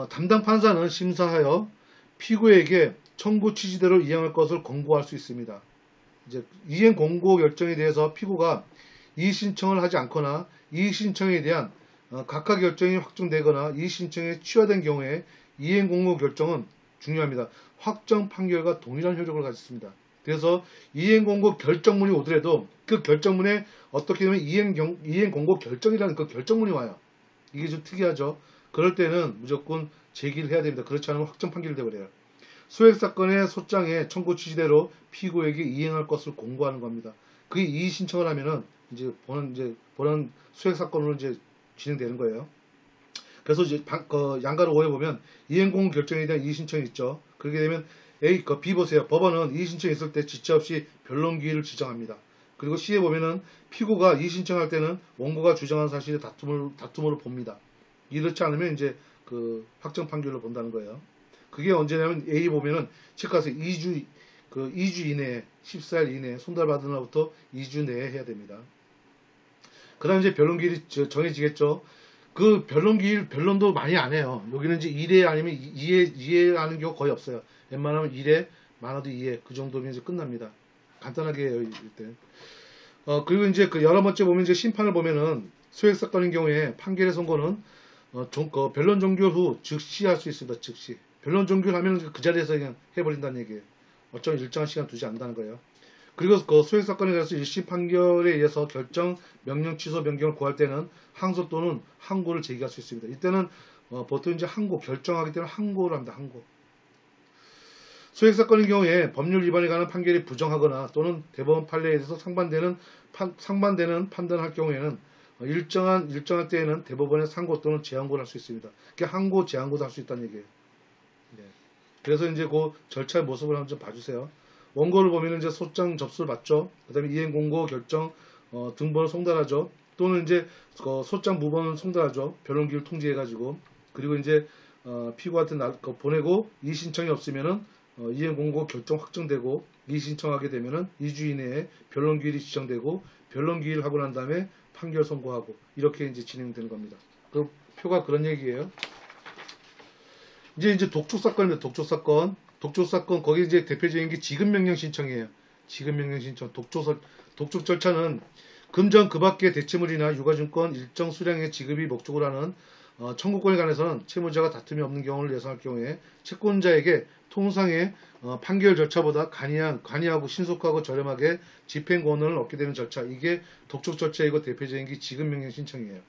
담당 판사는 심사하여 피고에게 청구 취지대로 이행할 것을 권고할 수 있습니다. 이제 이행 공고 결정에 대해서 피고가 이의 신청을 하지 않거나 이의 신청에 대한 각하 결정이 확정되거나 이의 신청에 취하된 경우에 이행 공고 결정은 중요합니다. 확정 판결과 동일한 효력을 가졌습니다. 그래서 이행 공고 결정문이 오더라도 그 결정문에 어떻게 되면 이행 공고 결정이라는 그 결정문이 와요. 이게 좀 특이하죠. 그럴 때는 무조건 제기를 해야 됩니다. 그렇지 않으면 확정 판결이 되어버려요. 소액사건의 소장의 청구 취지대로 피고에게 이행할 것을 공고하는 겁니다. 그게 이의 신청을 하면은 이제 본안 소액사건으로 이제 진행되는 거예요. 그래서 이제 양가를 오해 보면 이행 공고 결정에 대한 이의 신청이 있죠. 그렇게 되면 B 보세요. 법원은 이의 신청이 있을 때 지체 없이 변론 기일을 지정합니다. 그리고 C에 보면은 피고가 이의 신청할 때는 원고가 주장한 사실의 다툼으로 봅니다. 이렇지 않으면 이제 그 확정 판결로 본다는 거예요. 그게 언제냐면 A 보면은 체크하세요. 2주 이내에 14일 이내에 송달받은 날부터 2주 내에 해야 됩니다. 그 다음에 이제 변론기일이 정해지겠죠. 그 변론도 많이 안 해요. 여기는 이제 1회 아니면 2회 하는 경우 거의 없어요. 웬만하면 1회, 많아도 2회 그 정도면 이제 끝납니다. 간단하게 해요, 이때. 그리고 이제 그 여러 번째 보면 이제 심판을 보면은 소액사건인 경우에 판결의 선고는 변론 종결 후 즉시 할 수 있습니다. 즉시. 변론 종결하면 그 자리에서 그냥 해버린다는 얘기예요. 어쩌면 일정한 시간 두지 않는다는 거예요. 그리고 그 소액사건에 대해서 1심 판결에 의해서 결정, 명령, 취소, 변경을 구할 때는 항소 또는 항고를 제기할 수 있습니다. 이때는 보통 이제 결정하기 때문에 항고를 합니다. 항고. 소액사건인 경우에 법률 위반에 관한 판결이 부정하거나 또는 대법원 판례에 대해서 상반되는 판단을 할 경우에는 일정한 때에는 대법원에 상고 또는 재항고를 할 수 있습니다. 그러니까 항고, 재항고도 할 수 있다는 얘기예요. 네. 그래서 이제 그 절차의 모습을 한번 좀 봐주세요. 원고를 보면 이제 소장 접수를 받죠. 그 다음에 이행 공고 결정 등본을 송달하죠. 또는 이제 소장 무본을 송달하죠. 변론기를 통지해가지고. 그리고 이제 피고한테 보내고 이의 신청이 없으면은 이행 공고 결정 확정되고 이의 신청하게 되면은 2주 이내에 변론기일이 지정되고 변론기일 하고 난 다음에 판결 선고하고 이렇게 이제 진행되는 겁니다. 그 표가 그런 얘기예요. 이제 독촉사건입니다. 독촉사건 거기 이제 대표적인 게 지급명령 신청이에요. 지급명령 신청. 독촉 절차는 금전 그 밖의 대체물이나 유가증권 일정 수량의 지급이 목적으로 하는 청구권에 관해서는 채무자가 다툼이 없는 경우를 예상할 경우에 채권자에게 통상의 판결 절차보다 간이하고 신속하고 저렴하게 집행 권한을 얻게 되는 절차. 이게 독촉 절차이고 대표적인 게 지급명령 신청이에요.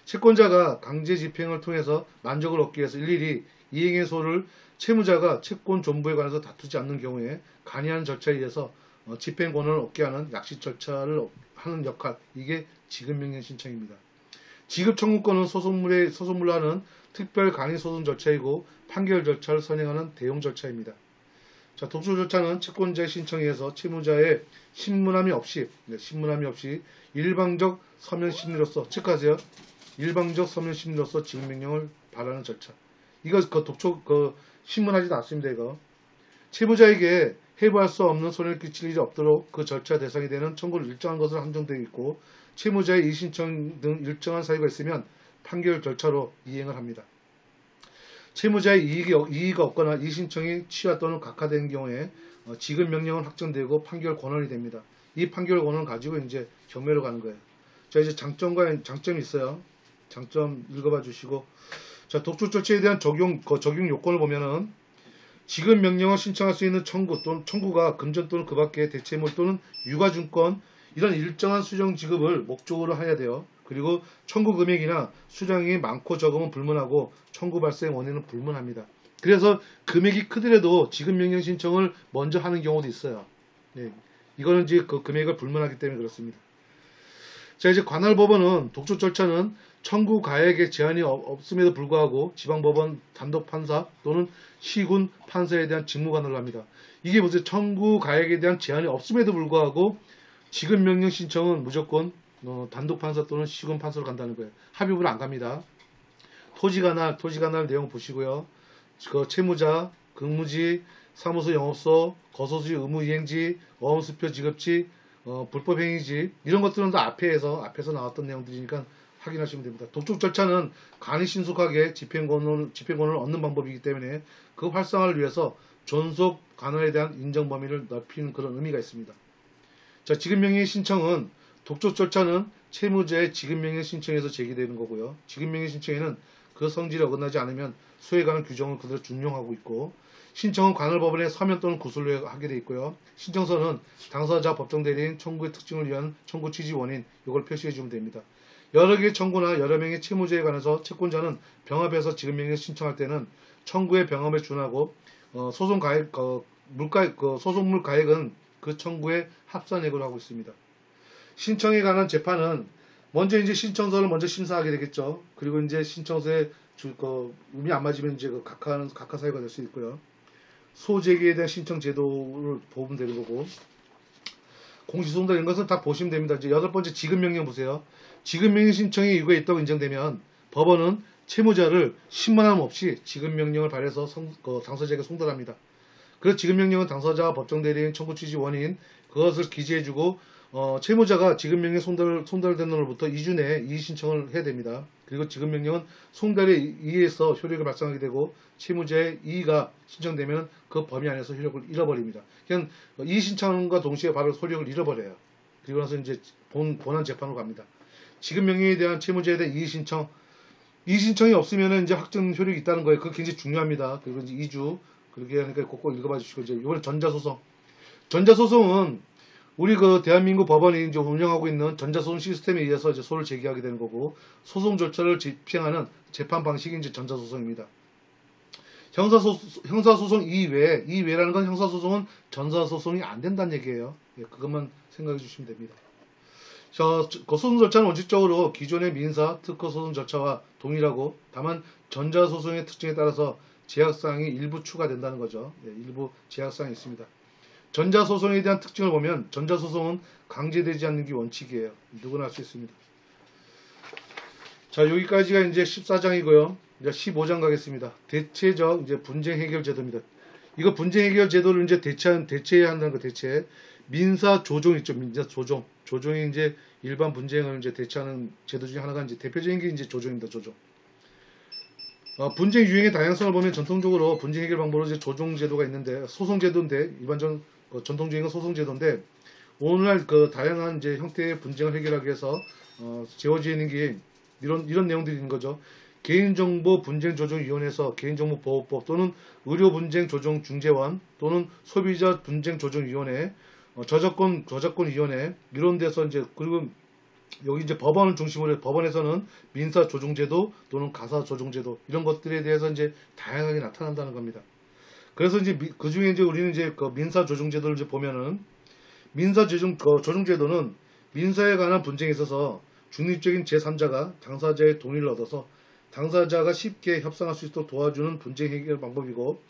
채권자가 강제 집행을 통해서 만족을 얻기 위해서 일일이 이행의 소를 채무자가 채권 존부에 관해서 다투지 않는 경우에 간이한 절차에 의해서 집행 권한을 얻게 하는 약식 절차를 하는 역할. 이게 지급명령 신청입니다. 지급 청구권은 소송물로 하는 특별 강의 소송 절차이고 판결 절차를 선행하는 대용 절차입니다. 자, 독촉 절차는 채권자의 신청에 의해서 채무자의 신문함이 없이 일방적 서면 심리로서 체크하세요. 일방적 서면 심리로서 지급명령을 바라는 절차. 이거 신문하지도 않습니다. 이거 채무자에게 해부할 수 없는 손해를 끼칠 일이 없도록 그 절차 대상이 되는 청구를 일정한 것으로 한정되어 있고 채무자의 이의신청 등 일정한 사유가 있으면 판결 절차로 이행을 합니다. 채무자의 이의가 없거나 이의신청이 취하 또는 각하된 경우에 지급명령은 확정되고 판결 권한이 됩니다. 이 판결 권한을 가지고 이제 경매로 가는 거예요. 자, 이제 장점이 있어요. 장점 읽어봐 주시고. 자, 독촉 절차에 대한 적용 요건을 보면은 지급명령을 신청할 수 있는 청구가 금전 또는 그 밖의 대체물 또는 유가증권 이런 일정한 수령 지급을 목적으로 해야 돼요. 그리고 청구 금액이나 수량이 많고 적으면 불문하고 청구 발생 원인은 불문합니다. 그래서 금액이 크더라도 지급명령 신청을 먼저 하는 경우도 있어요. 네, 이거는 이제 그 금액을 불문하기 때문에 그렇습니다. 자, 이제 관할법원은 독촉 절차는 청구 가액에 제한이 없음에도 불구하고 지방법원 단독 판사 또는 시군 판사에 대한 직무 관할을 합니다. 이게 무슨 청구 가액에 대한 제한이 없음에도 불구하고 지급명령 신청은 무조건 단독 판사 또는 시군 판사로 간다는 거예요. 합의부로 안 갑니다. 토지관할 내용 보시고요. 그 채무자, 근무지, 사무소 영업소, 거소지 의무이행지, 어음수표 지급지, 불법행위지 이런 것들은 다 앞에서 나왔던 내용들이니까 확인하시면 됩니다. 독촉 절차는 간이 신속하게 집행권을 얻는 방법이기 때문에 그 활성화를 위해서 존속 관할에 대한 인정 범위를 넓히는 그런 의미가 있습니다. 자, 지급명령 신청은 독촉 절차는 채무자의 지급명령 신청에서 제기되는 거고요. 지급명령 신청에는 그 성질에 어긋나지 않으면 수에 관한 규정을 그대로 준용하고 있고, 신청은 관할법원에 서면 또는 구술로 하게 되어 있고요. 신청서는 당사자 법정대리인 청구의 특징을 위한 청구 취지 원인 이걸 표시해 주면 됩니다. 여러 개의 청구나 여러 명의 채무자에 관해서 채권자는 병합해서 지급명령을 신청할 때는 청구의 병합에 준하고 소송 가액 소송물 가액은 그 청구의 합산액으로 하고 있습니다. 신청에 관한 재판은 먼저 이제 신청서를 먼저 심사하게 되겠죠. 그리고 이제 신청서에 의미 안 맞으면 이제 각하 사유가 될 수 있고요. 소재기에 대한 신청 제도를 보면 되는 거고, 공시소송들 이런 것은 다 보시면 됩니다. 이제 8번째 지급명령 보세요. 지급명령 신청이 이거에 있다고 인정되면 법원은 채무자를 신문함 없이 지급명령을 발해서 당사자에게 송달합니다. 그래서 지급명령은 당사자와 법정대리인 청구 취지 원인 그것을 기재해주고 채무자가 지급명령 송달된 날로부터 2주 내에 이의신청을 해야 됩니다. 그리고 지급명령은 송달에 의해서 효력을 발생하게 되고 채무자의 이의가 신청되면 그 범위 안에서 효력을 잃어버립니다. 그냥 이의신청과 동시에 바로 효력을 잃어버려요. 그리고 나서 이제 본안 재판으로 갑니다. 지급명령에 대한 채무자에 대한 이의신청이 없으면 이제 확정 효력이 있다는 거예요. 그거 굉장히 중요합니다. 그리고 이제 2주 그렇게 하니까 꼭 읽어봐 주시고, 이제 이번에 전자소송은 우리 대한민국 법원이 이제 운영하고 있는 전자소송 시스템에 의해서 이제 소를 제기하게 되는 거고, 소송 절차를 집행하는 재판 방식이 이제 전자소송입니다. 형사소송 이외라는 건 형사소송은 전자소송이 안 된다는 얘기예요. 예, 그것만 생각해 주시면 됩니다. 소송 절차는 원칙적으로 기존의 민사, 특허 소송 절차와 동일하고, 다만 전자소송의 특징에 따라서 제약사항이 일부 추가된다는 거죠. 예, 일부 제약사항이 있습니다. 전자소송에 대한 특징을 보면 전자소송은 강제되지 않는 게 원칙이에요. 누구나 할 수 있습니다. 자, 여기까지가 이제 14장이고요. 이제 15장 가겠습니다. 대체적 이제 분쟁 해결 제도입니다. 이거 분쟁 해결 제도를 이제 대체해야 한다는 거. 대체 민사 조정 있죠. 민사 조정. 조정이 이제 일반 분쟁을 이제 대체하는 제도 중에 하나가 이제 대표적인 게 이제 조정입니다. 조정. 분쟁 유형의 다양성을 보면 전통적으로 분쟁 해결 방법으로 이제 조정 제도가 있는데, 소송 제도인데, 일반적 전통적인 소송 제도인데, 오늘날 다양한 이제 형태의 분쟁을 해결하기 위해서 지어져 있는 게 이런 내용들이 있는 거죠. 개인정보 분쟁조정위원회에서 개인정보보호법 또는 의료분쟁조정중재원 또는 소비자 분쟁조정위원회, 저작권위원회 이런 데서 이제, 그리고 여기 이제 법원을 중심으로 해서 법원에서는 민사조정제도 또는 가사조정제도 이런 것들에 대해서 이제 다양하게 나타난다는 겁니다. 그래서 이제 그 중에 이제 우리는 이제 민사조정제도를 이제 보면은 조정제도는 민사에 관한 분쟁에 있어서 중립적인 제3자가 당사자의 동의를 얻어서 당사자가 쉽게 협상할 수 있도록 도와주는 분쟁 해결 방법이고,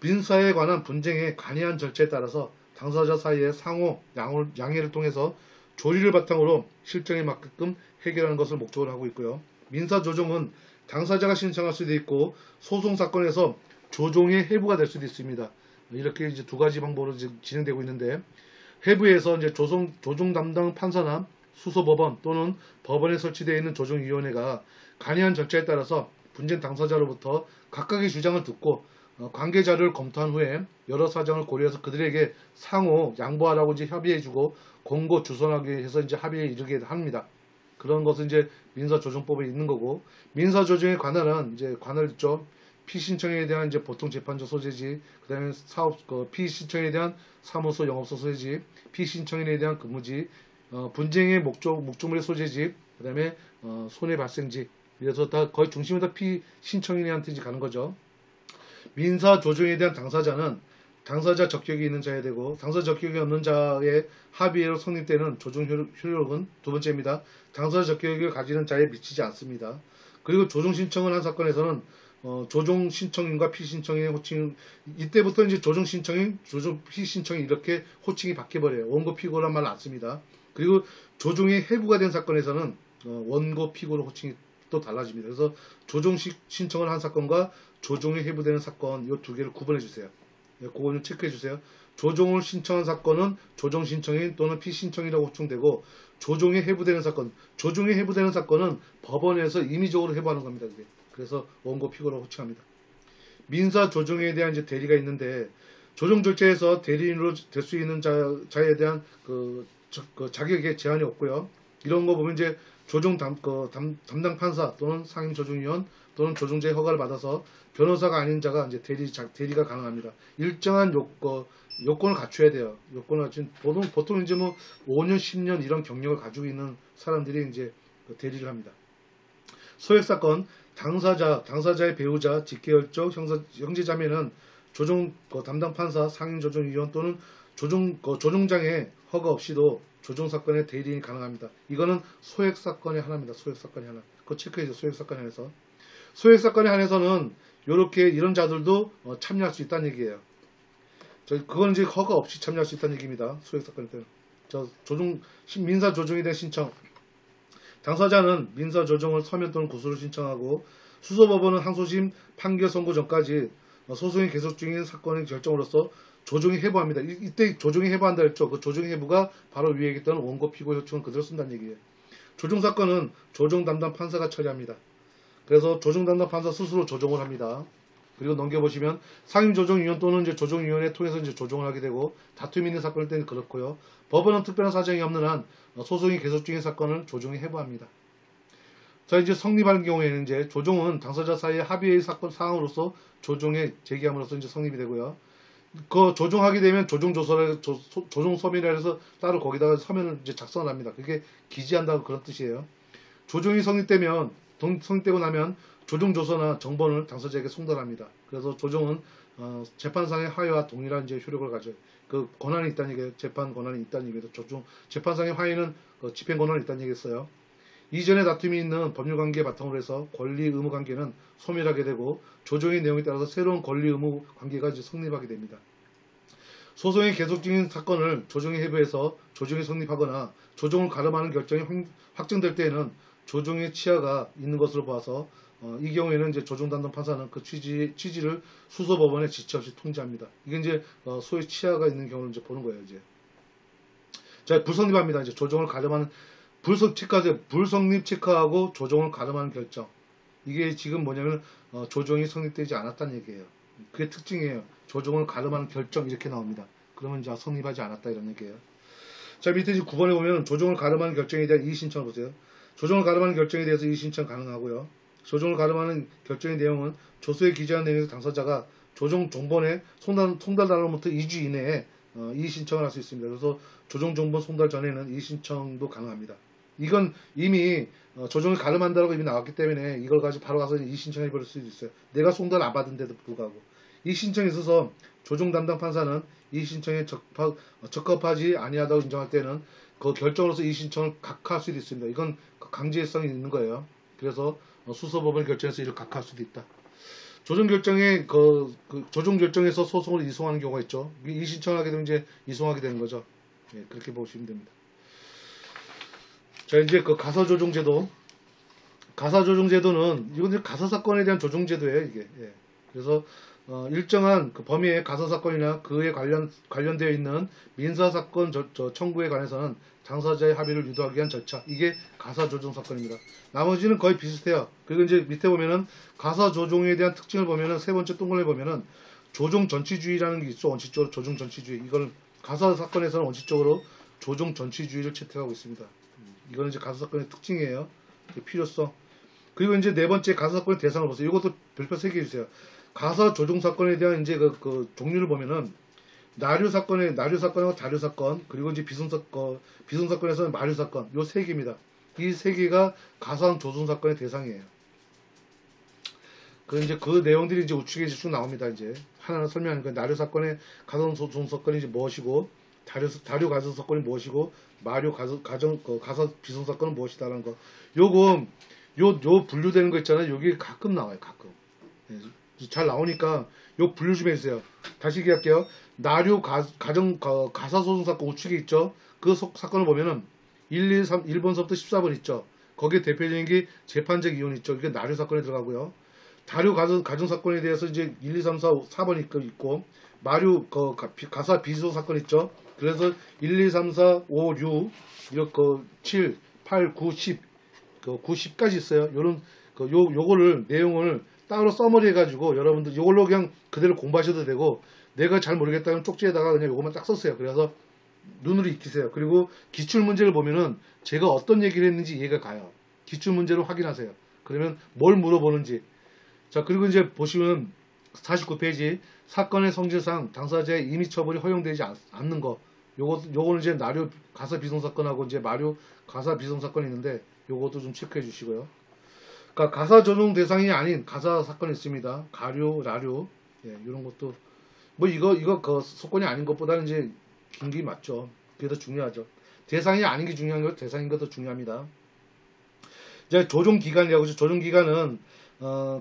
민사에 관한 분쟁의 간이한 절차에 따라서 당사자 사이의 상호 양해를 통해서 조리를 바탕으로 실정에 맞게끔 해결하는 것을 목적으로 하고 있고요. 민사조정은 당사자가 신청할 수도 있고 소송사건에서 조정의 해부가 될 수도 있습니다. 이렇게 이제 두 가지 방법으로 진행되고 있는데, 해부에서 이제 조정 담당 판사나 수소법원 또는 법원에 설치되어 있는 조정위원회가 간이한 절차에 따라서 분쟁 당사자로부터 각각의 주장을 듣고 관계 자료를 검토한 후에 여러 사정을 고려해서 그들에게 상호 양보하라고 이제 협의해주고 공고 주선하기 위해서 이제 합의에 이르게 합니다. 그런 것은 이제 민사조정법에 있는 거고, 민사조정의 관할은 이제 관할 있죠. 피신청에 대한 이제 보통 재판조 소재지, 그 다음에 피신청에 대한 사무소 영업소 소재지, 피신청인에 대한 근무지, 분쟁의 목적물의 소재지, 그 다음에 손해 발생지. 그래서 다 거의 중심은 다 피신청인한테 이제 가는 거죠. 민사 조정에 대한 당사자는 당사자 적격이 있는 자야 되고, 당사자 적격이 없는 자의 합의로 성립되는 조정 효력은 두 번째입니다. 당사자 적격을 가지는 자에 미치지 않습니다. 그리고 조정 신청을 한 사건에서는 조정 신청인과 피신청인의 호칭, 이때부터 이제 조정 신청인, 조정 피신청인 이렇게 호칭이 바뀌어버려요. 원고 피고란 말 안 씁니다. 그리고 조정이 해부가 된 사건에서는 원고 피고로 호칭이 또 달라집니다. 그래서 조정 신청을 한 사건과 조정이 해부되는 사건, 이 두 개를 구분해 주세요. 그거 좀 체크해 주세요. 조정을 신청한 사건은 조정 신청인 또는 피신청이라고 호칭되고, 조정이 해부되는 사건, 조정이 해부되는 사건은 법원에서 임의적으로 해부하는 겁니다. 그래서 원고 피고라고 호칭합니다. 민사 조정에 대한 이제 대리가 있는데, 조정 절차에서 대리인으로 될 수 있는 자에 대한 그 자격에 제한이 없고요. 이런 거 보면 이제 조정 담당 판사 또는 상임 조정위원 또는 조정자의 허가를 받아서 변호사가 아닌 자가 이제 대리가 가능합니다. 일정한 요건을 갖춰야 돼요. 요건을 갖춘 보통 이제 뭐 5년, 10년 이런 경력을 가지고 있는 사람들이 이제 대리를 합니다. 소액 사건, 당사자의 배우자, 직계혈족, 형제자매는 조정 담당 판사, 상임 조정위원 또는 조정장의 허가 없이도 조정 사건의 대리인이 가능합니다. 이거는 소액 사건의 하나입니다. 소액 사건의 하나. 그거 체크해줘. 소액 사건에 한해서. 소액 사건에 한해서는 이런 자들도 참여할 수 있다는 얘기예요. 그건 이제 허가 없이 참여할 수 있다는 얘기입니다. 소액 사건에 때는. 민사 조정에 대한 신청. 당사자는 민사 조정을 서면 또는 구수로 신청하고, 수소법원은 항소심 판결 선고 전까지 소송이 계속 중인 사건의 결정으로서 조정이 해부합니다. 이때 조정이 해부한다 했죠. 그 조정이 해부가 바로 위에 얘기했던 원고 피고 요청은 그대로 쓴다는 얘기예요. 조정 사건은 조정 담당 판사가 처리합니다. 그래서 조정 담당 판사 스스로 조정을 합니다. 그리고 넘겨보시면 상임조정위원 또는 이제 조정위원회 통해서 이제 조정을 하게 되고, 다툼이 있는 사건일 때는 그렇고요. 법원은 특별한 사정이 없는 한 소송이 계속 중인 사건을 조정이 해부합니다. 자, 이제 성립하는 경우에는 이제 조정은 당사자 사이의 합의의 사건 사항으로서 조정에 제기함으로써 이제 성립이 되고요. 그 조정하게 되면 조정 서면이라 해서 따로 거기다가 서면을 이제 작성을 합니다. 그게 기재한다고 그런 뜻이에요. 조정이 성립되고 나면 조정조서나 정본을 당사자에게 송달합니다. 그래서 조정은 재판상의 하위와 동일한 이제 효력을 가져요. 그 권한이 있다는 얘기예요. 재판 권한이 있다는 얘기예요. 재판상의 하위는 집행 권한이 있다는 얘기였어요. 이전에 다툼이 있는 법률관계에 바탕으로 해서 권리 의무 관계는 소멸하게 되고, 조정의 내용에 따라서 새로운 권리 의무 관계가 이제 성립하게 됩니다. 소송이 계속 중인 사건을 조정이 해부해서 조정이 성립하거나 조정을 가름하는 결정이 확정될 때에는 조정의 치하가 있는 것으로 봐서 이 경우에는 이제 조정 담당 판사는 그 취지를 수소법원에 지체 없이 통지합니다. 이게 이제 소위 치하가 있는 경우를 이제 보는 거예요. 이제 자, 불성립합니다. 이제 조정을 가름하는 불성립 체크하고 조정을 가름하는 결정. 이게 지금 뭐냐면 조정이 성립되지 않았다는 얘기예요. 그게 특징이에요. 조정을 가름하는 결정 이렇게 나옵니다. 그러면 이제 성립하지 않았다 이런 얘기예요. 자, 밑에 지금 9번에 보면 조정을 가름하는 결정에 대한 이의신청을 보세요. 조정을 가름하는 결정에 대해서 이의신청 가능하고요. 조정을 가름하는 결정의 내용은 조서에 기재한 내용에서 당사자가 조정 종본의 송달 날로부터 2주 이내에 이의신청을 할 수 있습니다. 그래서 조정 종본 송달 전에는 이의신청도 가능합니다. 이건 이미 조정을 가름한다고 이미 나왔기 때문에 이걸 가지고 바로 가서 이의신청해 버릴 수도 있어요. 내가 송달 안 받은 데도 불구하고. 이의신청에 있어서 조정 담당 판사는 이의신청에 적합하지 아니하다고 인정할 때는 그 결정으로서 이의신청을 각하할 수도 있습니다. 이건 강제성이 있는 거예요. 그래서 수소법원 결정에서 이를 각하할 수도 있다. 조정 결정에서 소송을 이송하는 경우가 있죠. 이의신청을 하게 되면 이제 이송하게 되는 거죠. 예, 그렇게 보시면 됩니다. 자, 이제 그 가사조정제도. 가사조정제도는 이건 이제 가사사건에 대한 조정제도예요, 이게. 예. 그래서 일정한 그 범위의 가사사건이나 그에 관련되어 있는 민사사건 청구에 관해서는 당사자의 합의를 유도하기 위한 절차. 이게 가사조정사건입니다. 나머지는 거의 비슷해요. 그리고 이제 밑에 보면은 가사조정에 대한 특징을 보면은 세 번째 동그라미 보면은 조정전치주의라는 게 있어. 원칙적으로 조정전치주의. 이걸 가사사건에서는 원칙적으로 조정전치주의를 채택하고 있습니다. 이거는 이제 가사사건의 특징이에요. 필요성. 그리고 이제 네 번째 가사사건의 대상을 보세요. 이것도 별표 3개 해주세요. 가사조정사건에 대한 이제 그 종류를 보면은 나류 사건하고 다류 사건, 그리고 이제 비승 사건에서는 마류 사건, 요 세 개입니다. 이 세 개가 가상 조종 사건의 대상이에요. 그 내용들이 이제 우측에 쭉 나옵니다. 이제 하나하나 설명하니까 나류 사건의 가상 조종 사건이 이제 무엇이고, 다류 가상 사건이 무엇이고, 마류 가상 비승 사건은 무엇이다라는 거. 요 분류되는 거 있잖아요. 여기 가끔 나와요. 가끔. 예, 잘 나오니까 요 분류 좀 해주세요. 다시 얘기할게요. 나류 가사소송 사건 우측에 있죠. 그 사건을 보면은 1, 2, 3, 1번서부터 14번 있죠. 거기에 대표적인 게 재판적 이혼 있죠. 이게 나류 사건에 들어가고요. 다류 가정 사건에 대해서 이제 1, 2, 3, 4, 4번 있고, 마류 가사 비소 사건 있죠. 그래서 1, 2, 3, 4, 5, 6, 이렇게 7, 8, 9, 10, 90까지 있어요. 요거를 내용을 따로 써머리 해가지고 여러분들 요걸로 그냥 그대로 공부하셔도 되고, 내가 잘 모르겠다면 쪽지에다가 그냥 요것만 딱 썼어요. 그래서 눈으로 익히세요. 그리고 기출문제를 보면은 제가 어떤 얘기를 했는지 이해가 가요. 기출문제를 확인하세요. 그러면 뭘 물어보는지. 자, 그리고 이제 보시면 49페이지 사건의 성질상 당사자의 임의 처벌이 허용되지 않는 거. 요거는 이제 나류 가사 비송 사건하고 이제 마류 가사 비송 사건이 있는데 요것도 좀 체크해 주시고요. 그러니까 가사 전용 대상이 아닌 가사 사건이 있습니다. 가류, 라류, 예, 이런 것도 뭐 이거 그 소건이 아닌 것보다는 이제 긴 게 맞죠. 그게 더 중요하죠. 대상이 아닌 게 중요한 거, 대상인 것도 중요합니다. 이제 조정 기간이라고 하죠. 조정 기간은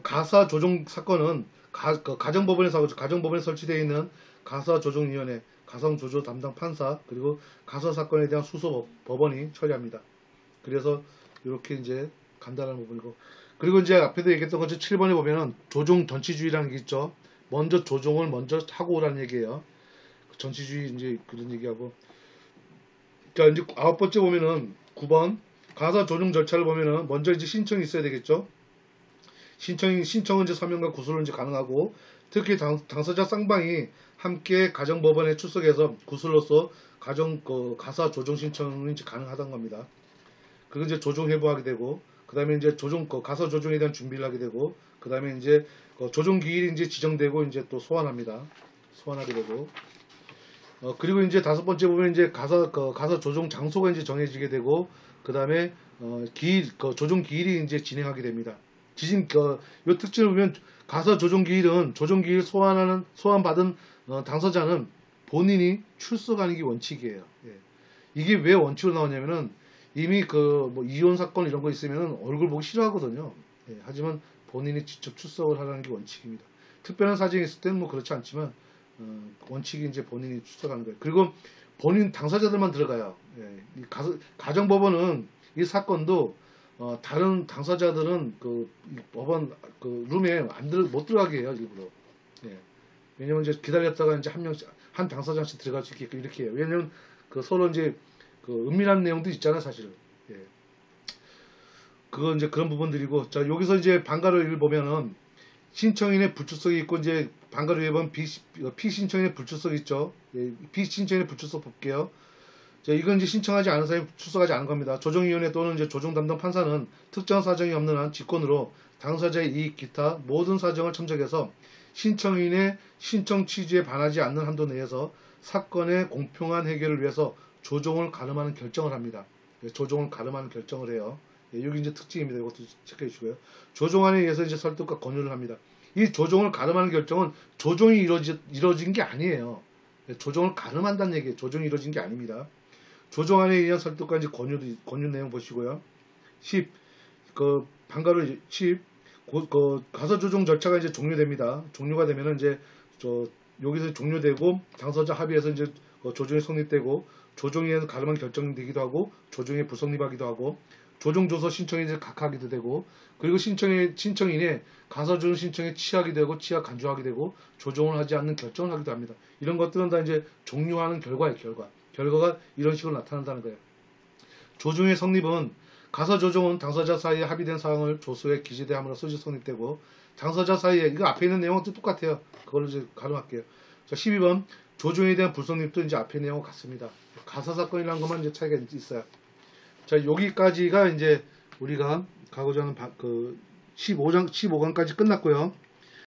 가사 조정 사건은 가정법원에 설치되어 있는 가사 조정위원회, 가상 조조 담당 판사, 그리고 가사 사건에 대한 수소 법원이 처리합니다. 그래서 이렇게 이제 간단한 부분이고, 그리고 이제 앞에도 얘기했던 것처럼 7번에 보면은 조종 전치주의라는 게 있죠. 먼저 조종을 먼저 하고 오라는 얘기예요. 전치주의 이제 그런 얘기하고, 자 이제 9번째 보면은 9번 가사 조정 절차를 보면은 먼저 이제 신청이 있어야 되겠죠. 신청은 이제 서면과 구술은 이제 가능하고, 특히 당사자 쌍방이 함께 가정법원에 출석해서 구술로서 가사 조정 신청은 이제 가능하다는 겁니다. 그리고 이제 조정 회부하게 되고, 그 다음에 이제 가사 조정에 대한 준비를 하게 되고, 그 다음에 이제 조정 기일이 이제 지정되고 이제 또 소환합니다. 소환하게 되고, 그리고 이제 5번째 보면 이제 가사 조정 장소가 이제 정해지게 되고, 그 다음에 조정 기일이 이제 진행하게 됩니다. 요 특징을 보면 가사 조정 기일은 조정 기일 소환받은 당사자는 본인이 출석하는 게 원칙이에요. 예. 이게 왜 원칙으로 나오냐면은 이미 뭐 이혼 사건 이런 거 있으면 얼굴 보기 싫어하거든요. 예. 하지만 본인이 직접 출석을 하라는 게 원칙입니다. 특별한 사정이 있을 때는 뭐 그렇지 않지만 원칙이 이제 본인이 출석하는 거예요. 그리고 본인 당사자들만 들어가요. 예. 가정법원은 이 사건도 다른 당사자들은 이 법원 룸에 못 들어가게 해요, 일부러. 예. 왜냐면 이제 기다렸다가 이제 한 당사자씩 들어갈 수 있게끔 이렇게 해요. 왜냐면 서로 이제 은밀한 내용도 있잖아요, 사실은. 예. 그건 이제 그런 부분들이고, 자, 여기서 이제 방가로를 보면은 신청인의 불출석이 있고, 이제 방가로에 보면 피신청인의 불출석이 있죠. 예. 피신청인의 불출석 볼게요. 자, 이건 이제 신청하지 않은 사람이 출석하지 않은 겁니다. 조정위원회 또는 이제 조정 담당 판사는 특정한 사정이 없는 한 직권으로 당사자의 이익 기타 모든 사정을 참작해서 신청인의 신청 취지에 반하지 않는 한도 내에서 사건의 공평한 해결을 위해서 조정을 가름하는 결정을 합니다. 조정을 가름하는 결정을 해요. 여기 이제 특징입니다. 이것도 체크해 주시고요. 조정안에 의해서 이제 설득과 권유를 합니다. 이 조정을 가름하는 결정은 조정이 이루어진 게 아니에요. 조정을 가름한다는 얘기예요. 조정이 이루어진 게 아닙니다. 조정안에 의한 설득과 이제 권유 내용 보시고요. 10. 방가로 10. 가사 조정 절차가 이제 종료됩니다. 종료가 되면은 이제 여기서 종료되고 당사자 합의해서 이제 조정이 성립되고, 조정에 의해서 가름한 결정되기도 하고, 조정에 불성립하기도 하고, 조정조서 신청이 이제 각하기도 되고, 그리고 신청인의 가사 조정 신청에 취하게 되고, 취하 간주하게 되고, 조정을 하지 않는 결정을 하기도 합니다. 이런 것들은 다 이제 종료하는 결과예요, 결과가 이런 식으로 나타난다는 거예요. 조정의 성립은 가사 조정은 당사자 사이에 합의된 사항을 조서에 기재대함으로써 성립되고, 당사자 사이에 이거 앞에 있는 내용은 똑같아요. 그걸로 이제 가름할게요. 자, 12번 조정에 대한 불성립도 이제 앞에 내용과 같습니다. 가사 사건이라는 것만 이제 차이가 있어요. 자, 여기까지가 이제 우리가 가고자 하는 15강까지 끝났고요.